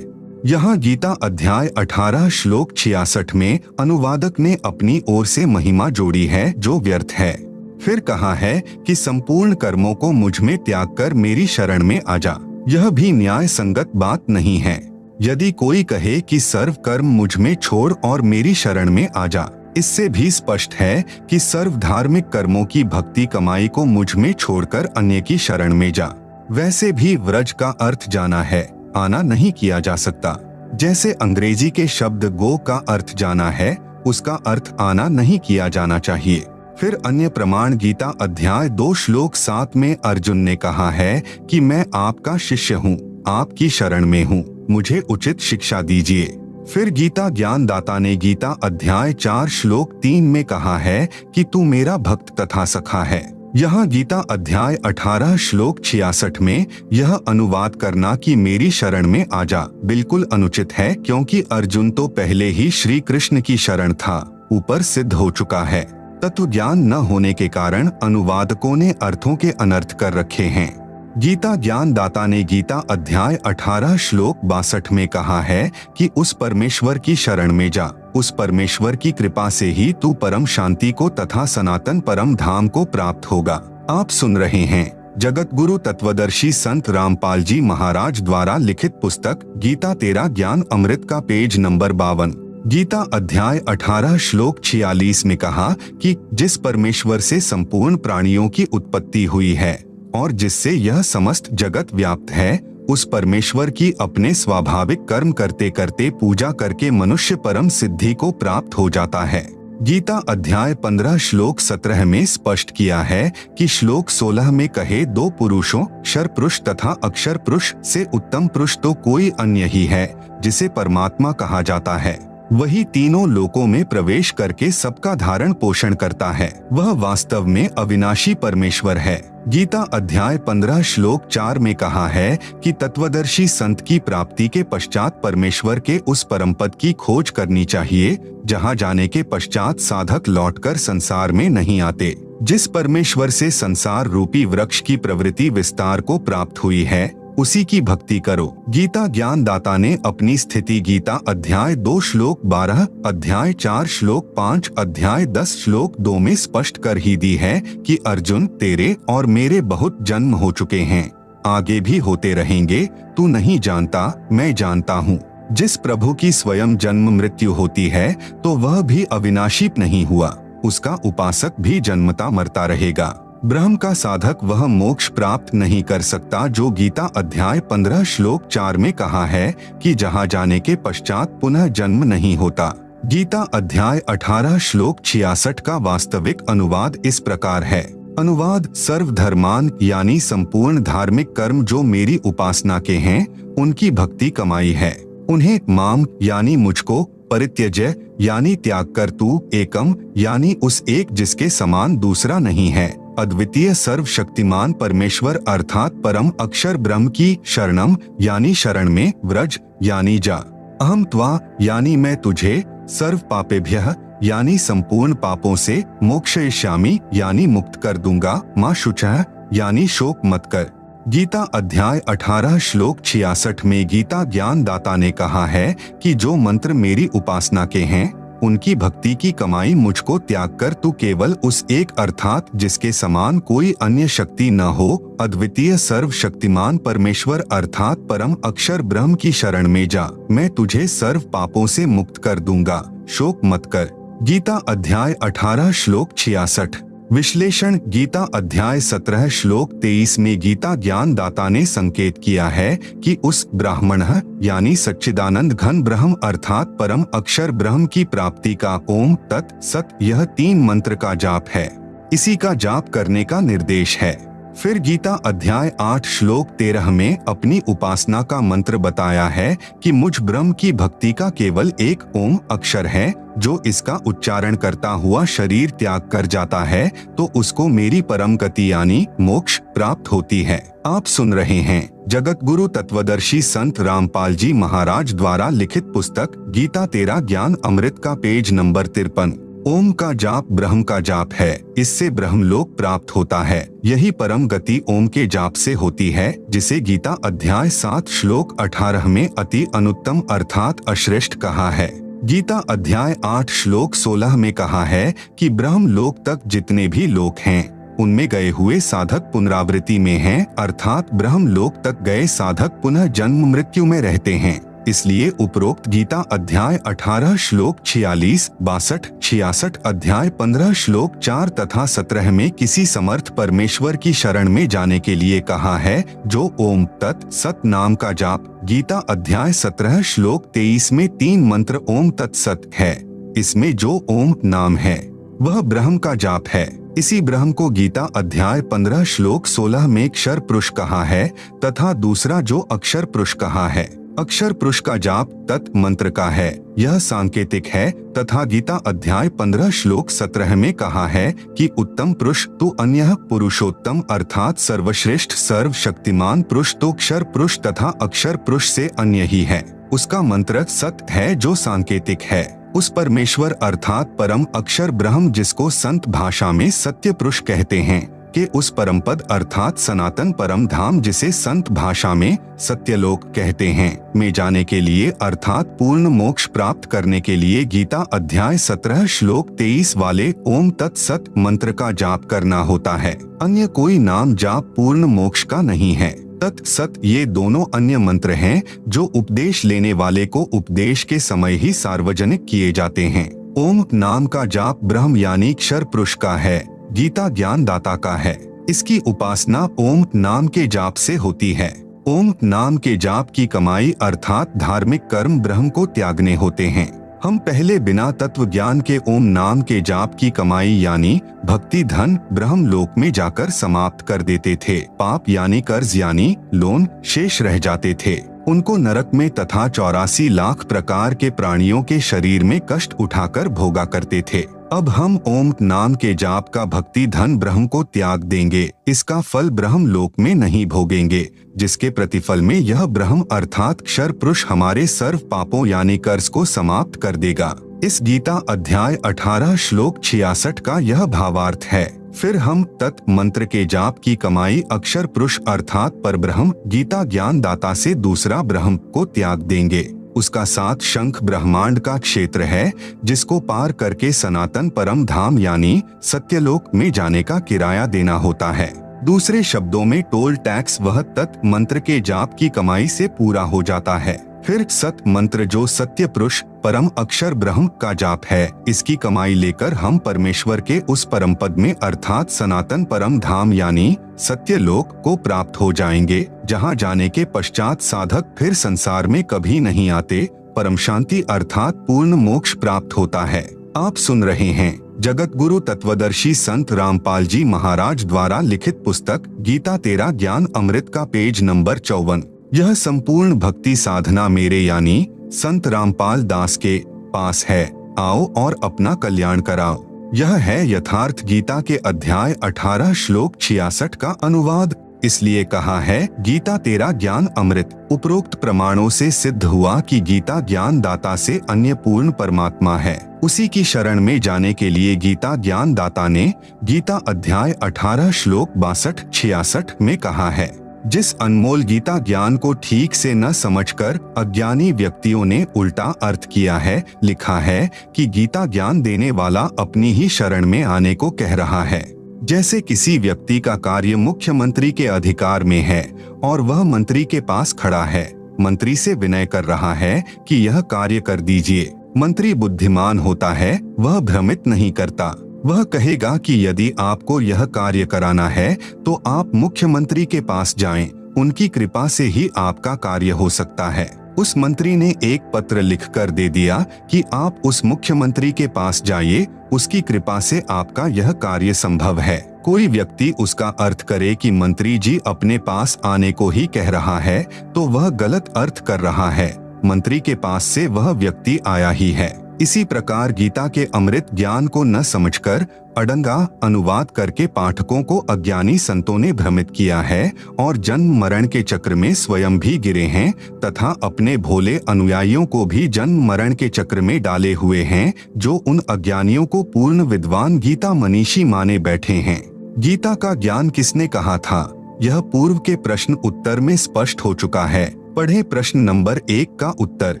यहाँ गीता अध्याय 18 श्लोक 66 में अनुवादक ने अपनी ओर से महिमा जोड़ी है जो व्यर्थ है। फिर कहा है कि संपूर्ण कर्मों को मुझ में त्याग कर मेरी शरण में आजा, यह भी न्याय संगत बात नहीं है। यदि कोई कहे कि सर्व कर्म मुझ में छोड़ और मेरी शरण में आजा, इससे भी स्पष्ट है कि सर्व धार्मिक कर्मों की भक्ति कमाई को मुझ में छोड़कर अन्य की शरण में जा। वैसे भी व्रज का अर्थ जाना है, आना नहीं किया जा सकता। जैसे अंग्रेजी के शब्द गो का अर्थ जाना है, उसका अर्थ आना नहीं किया जाना चाहिए। फिर अन्य प्रमाण गीता अध्याय 2 श्लोक 7 में अर्जुन ने कहा है कि मैं आपका शिष्य हूँ, आपकी शरण में हूँ, मुझे उचित शिक्षा दीजिए। फिर गीता ज्ञान दाता ने गीता अध्याय 4 श्लोक 3 में कहा है कि तू मेरा भक्त तथा सखा है। यहाँ गीता अध्याय 18 श्लोक 66 में यह अनुवाद करना कि मेरी शरण में आजा बिल्कुल अनुचित है, क्योंकि अर्जुन तो पहले ही श्री कृष्ण की शरण था, ऊपर सिद्ध हो चुका है। तत्व ज्ञान न होने के कारण अनुवादकों ने अर्थों के अनर्थ कर रखे हैं। गीता ज्ञान दाता ने गीता अध्याय 18 श्लोक 62 में कहा है कि उस परमेश्वर की शरण में जा, उस परमेश्वर की कृपा से ही तू परम शांति को तथा सनातन परम धाम को प्राप्त होगा। आप सुन रहे हैं जगत गुरु तत्वदर्शी संत रामपाल जी महाराज द्वारा लिखित पुस्तक गीता तेरा ज्ञान अमृत का पेज नंबर 52। गीता अध्याय 18 श्लोक 46 में कहा कि जिस परमेश्वर से संपूर्ण प्राणियों की उत्पत्ति हुई है और जिससे यह समस्त जगत व्याप्त है, उस परमेश्वर की अपने स्वाभाविक कर्म करते करते पूजा करके मनुष्य परम सिद्धि को प्राप्त हो जाता है। गीता अध्याय 15 श्लोक 17 में स्पष्ट किया है कि श्लोक 16 में कहे दो पुरुषों क्षर पुरुष तथा अक्षर पुरुष से उत्तम पुरुष तो कोई अन्य ही है, जिसे परमात्मा कहा जाता है। वही तीनों लोकों में प्रवेश करके सबका धारण पोषण करता है। वह वास्तव में अविनाशी परमेश्वर है। गीता अध्याय 15 श्लोक 4 में कहा है कि तत्वदर्शी संत की प्राप्ति के पश्चात परमेश्वर के उस परम पद की खोज करनी चाहिए जहां जाने के पश्चात साधक लौटकर संसार में नहीं आते। जिस परमेश्वर से संसार रूपी वृक्ष की प्रवृत्ति विस्तार को प्राप्त हुई है उसी की भक्ति करो। गीता ज्ञान दाता ने अपनी स्थिति गीता अध्याय 2 श्लोक 12, अध्याय 4 श्लोक 5, अध्याय 10 श्लोक 2 में स्पष्ट कर ही दी है कि अर्जुन, तेरे और मेरे बहुत जन्म हो चुके हैं, आगे भी होते रहेंगे। तू नहीं जानता, मैं जानता हूँ। जिस प्रभु की स्वयं जन्म मृत्यु होती है तो वह भी अविनाशी नहीं हुआ, उसका उपासक भी जन्मता मरता रहेगा। ब्रह्म का साधक वह मोक्ष प्राप्त नहीं कर सकता जो गीता अध्याय 15 श्लोक 4 में कहा है कि जहाँ जाने के पश्चात पुनः जन्म नहीं होता। गीता अध्याय 18 श्लोक 66 का वास्तविक अनुवाद इस प्रकार है। अनुवाद: सर्वधर्मान यानी संपूर्ण धार्मिक कर्म जो मेरी उपासना के हैं उनकी भक्ति कमाई है। उन्हें माम यानी मुझको, परित्यज्य यानी त्याग कर, तू एकम यानी उस एक जिसके समान दूसरा नहीं है, अद्वितीय सर्वशक्तिमान परमेश्वर अर्थात परम अक्षर ब्रह्म की शरणम यानी शरण में, व्रज यानी जा, अहम त्वा यानी मैं तुझे, सर्व पापेभ्यः यानी संपूर्ण पापों से, मोक्षयिष्यामि यानी मुक्त कर दूंगा, मां शुचः यानी शोक मत कर। गीता अध्याय 18 श्लोक 66 में गीता ज्ञान दाता ने कहा है कि जो मंत्र मेरी उपासना के हैं उनकी भक्ति की कमाई मुझको त्याग कर तू केवल उस एक अर्थात जिसके समान कोई अन्य शक्ति न हो, अद्वितीय सर्वशक्तिमान परमेश्वर अर्थात परम अक्षर ब्रह्म की शरण में जा, मैं तुझे सर्व पापों से मुक्त कर दूंगा, शोक मत कर। गीता अध्याय 18 श्लोक 66। विश्लेषण: गीता अध्याय 17 श्लोक 23 में गीता ज्ञान दाता ने संकेत किया है कि उस ब्राह्मण यानी सच्चिदानंद घन ब्रह्म अर्थात परम अक्षर ब्रह्म की प्राप्ति का ओम तत् सत यह 3 मंत्र का जाप है। इसी का जाप करने का निर्देश है। फिर गीता अध्याय 8 श्लोक 13 में अपनी उपासना का मंत्र बताया है कि मुझ ब्रह्म की भक्ति का केवल एक ओम अक्षर है, जो इसका उच्चारण करता हुआ शरीर त्याग कर जाता है तो उसको मेरी परम गति यानी मोक्ष प्राप्त होती है। आप सुन रहे हैं जगत गुरु तत्वदर्शी संत रामपाल जी महाराज द्वारा लिखित पुस्तक गीता तेरा ज्ञान अमृत का पेज नंबर 53। ओम का जाप ब्रह्म का जाप है, इससे ब्रह्मलोक प्राप्त होता है। यही परम गति ओम के जाप से होती है, जिसे गीता अध्याय 7 श्लोक 18 में अति अनुत्तम अर्थात अश्रेष्ठ कहा है। गीता अध्याय 8 श्लोक 16 में कहा है कि ब्रह्मलोक तक जितने भी लोक हैं उनमें गए हुए साधक पुनरावृत्ति में हैं, अर्थात ब्रह्मलोक तक गए साधक पुनः जन्म मृत्यु में रहते हैं। इसलिए उपरोक्त गीता अध्याय 18 श्लोक 46, 62, 66, अध्याय 15 श्लोक 4 तथा 17 में किसी समर्थ परमेश्वर की शरण में जाने के लिए कहा है, जो ओम तत् सत नाम का जाप। गीता अध्याय 17 श्लोक 23 में 3 मंत्र ओम तत् सत है। इसमें जो ओम नाम है वह ब्रह्म का जाप है। इसी ब्रह्म को गीता अध्याय 15 श्लोक 16 में अक्षर पुरुष कहा है तथा दूसरा जो अक्षर पुरुष कहा है। अक्षर पुरुष का जाप तत् मंत्र का है, यह सांकेतिक है तथा गीता अध्याय 15 श्लोक 17 में कहा है कि उत्तम पुरुष तो अन्य पुरुषोत्तम अर्थात सर्वश्रेष्ठ सर्वशक्तिमान पुरुष तो अक्षर पुरुष तथा अक्षर पुरुष से अन्य ही है। उसका मंत्र सत है जो सांकेतिक है। उस परमेश्वर अर्थात परम अक्षर ब्रह्म जिसको संत भाषा में सत्य पुरुष कहते हैं के उस परम पद अर्थात सनातन परम धाम जिसे संत भाषा में सत्यलोक कहते हैं में जाने के लिए अर्थात पूर्ण मोक्ष प्राप्त करने के लिए गीता अध्याय 17 श्लोक 23 वाले ओम तत् सत मंत्र का जाप करना होता है। अन्य कोई नाम जाप पूर्ण मोक्ष का नहीं है। तत् सत ये दोनों अन्य मंत्र हैं जो उपदेश लेने वाले को उपदेश के समय ही सार्वजनिक किए जाते हैं। ओम नाम का जाप ब्रह्म यानी अक्षर पुरुष का है, गीता ज्ञान दाता का है। इसकी उपासना ओम नाम के जाप से होती है। ओम नाम के जाप की कमाई अर्थात धार्मिक कर्म ब्रह्म को त्यागने होते हैं। हम पहले बिना तत्व ज्ञान के ओम नाम के जाप की कमाई यानी भक्ति धन ब्रह्म लोक में जाकर समाप्त कर देते थे। पाप यानी कर्ज यानी लोन शेष रह जाते थे। उनको नरक में तथा 84 लाख प्रकार के प्राणियों के शरीर में कष्ट उठाकर भोगा करते थे। अब हम ओम नाम के जाप का भक्ति धन ब्रह्म को त्याग देंगे, इसका फल ब्रह्म लोक में नहीं भोगेंगे, जिसके प्रतिफल में यह ब्रह्म अर्थात क्षर पुरुष हमारे सर्व पापों यानी कर्ज को समाप्त कर देगा। इस गीता अध्याय 18 श्लोक 66 का यह भावार्थ है। फिर हम तत् मंत्र के जाप की कमाई अक्षर पुरुष अर्थात परब्रह्म गीता ज्ञान दाता से दूसरा ब्रह्म को त्याग देंगे। उसका 7 शंख ब्रह्मांड का क्षेत्र है, जिसको पार करके सनातन परम धाम यानी सत्यलोक में जाने का किराया देना होता है। दूसरे शब्दों में टोल टैक्स वह तत् मंत्र के जाप की कमाई से पूरा हो जाता है। फिर सत मंत्र जो सत्य पुरुष परम अक्षर ब्रह्म का जाप है, इसकी कमाई लेकर हम परमेश्वर के उस परम पद में अर्थात सनातन परम धाम यानी सत्यलोक को प्राप्त हो जाएंगे, जहां जाने के पश्चात साधक फिर संसार में कभी नहीं आते, परम शांति अर्थात पूर्ण मोक्ष प्राप्त होता है। आप सुन रहे हैं जगत गुरु तत्वदर्शी संत रामपाल जी महाराज द्वारा लिखित पुस्तक गीता तेरा ज्ञान अमृत का पेज नंबर 54। यह संपूर्ण भक्ति साधना मेरे यानी संत रामपाल दास के पास है। आओ और अपना कल्याण कराओ। यह है यथार्थ गीता के अध्याय 18 श्लोक 66 का अनुवाद। इसलिए कहा है गीता तेरा ज्ञान अमृत। उपरोक्त प्रमाणों से सिद्ध हुआ कि गीता ज्ञान दाता से अन्य पूर्ण परमात्मा है। उसी की शरण में जाने के लिए गीता ज्ञान दाता ने गीता अध्याय 18 श्लोक 62-66 में कहा है। जिस अनमोल गीता ज्ञान को ठीक से न समझकर अज्ञानी व्यक्तियों ने उल्टा अर्थ किया है, लिखा है कि गीता ज्ञान देने वाला अपनी ही शरण में आने को कह रहा है। जैसे किसी व्यक्ति का कार्य मुख्यमंत्री के अधिकार में है और वह मंत्री के पास खड़ा है, मंत्री से विनय कर रहा है कि यह कार्य कर दीजिए। मंत्री बुद्धिमान होता है, वह भ्रमित नहीं करता। वह कहेगा कि यदि आपको यह कार्य कराना है तो आप मुख्यमंत्री के पास जाएं, उनकी कृपा से ही आपका कार्य हो सकता है। उस मंत्री ने एक पत्र लिखकर दे दिया कि आप उस मुख्यमंत्री के पास जाइए, उसकी कृपा से आपका यह कार्य संभव है। कोई व्यक्ति उसका अर्थ करे कि मंत्री जी अपने पास आने को ही कह रहा है, तो वह गलत अर्थ कर रहा है। मंत्री के पास से वह व्यक्ति आया ही है। इसी प्रकार गीता के अमृत ज्ञान को न समझकर अड़ंगा अनुवाद करके पाठकों को अज्ञानी संतों ने भ्रमित किया है और जन्म मरण के चक्र में स्वयं भी गिरे हैं तथा अपने भोले अनुयायियों को भी जन्म मरण के चक्र में डाले हुए हैं, जो उन अज्ञानियों को पूर्ण विद्वान गीता मनीषी माने बैठे हैं। गीता का ज्ञान किसने कहा था, यह पूर्व के प्रश्न उत्तर में स्पष्ट हो चुका है। पढ़े प्रश्न नंबर 1 का उत्तर।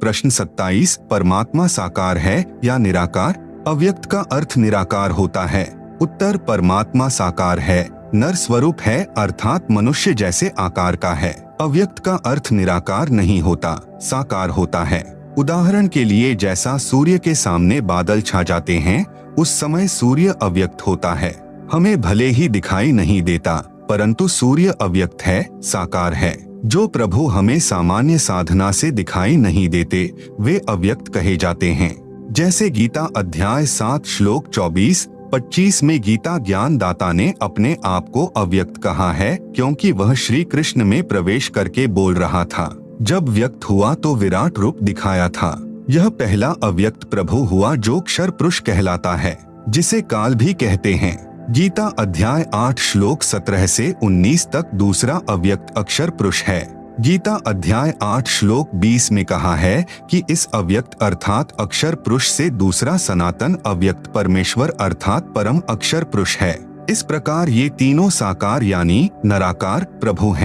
प्रश्न 27 परमात्मा साकार है या निराकार? अव्यक्त का अर्थ निराकार होता है। उत्तर परमात्मा साकार है, नर स्वरूप है अर्थात मनुष्य जैसे आकार का है। अव्यक्त का अर्थ निराकार नहीं होता, साकार होता है। उदाहरण के लिए जैसा सूर्य के सामने बादल छा जाते हैं, उस समय सूर्य अव्यक्त होता है। हमें भले ही दिखाई नहीं देता, परंतु सूर्य अव्यक्त है, साकार है। जो प्रभु हमें सामान्य साधना से दिखाई नहीं देते, वे अव्यक्त कहे जाते हैं। जैसे गीता अध्याय 7 श्लोक 24-25 में गीता ज्ञान दाता ने अपने आप को अव्यक्त कहा है, क्योंकि वह श्री कृष्ण में प्रवेश करके बोल रहा था। जब व्यक्त हुआ तो विराट रूप दिखाया था। यह पहला अव्यक्त प्रभु हुआ जो क्षर पुरुष कहलाता है, जिसे काल भी कहते हैं। गीता अध्याय 8 श्लोक 17 से 19 तक दूसरा अव्यक्त अक्षर पुरुष है। गीता अध्याय 8 श्लोक 20 में कहा है कि इस अव्यक्त अर्थात अक्षर पुरुष से दूसरा सनातन अव्यक्त परमेश्वर अर्थात परम अक्षर पुरुष है। इस प्रकार ये तीनों साकार यानी निराकार प्रभु हैं।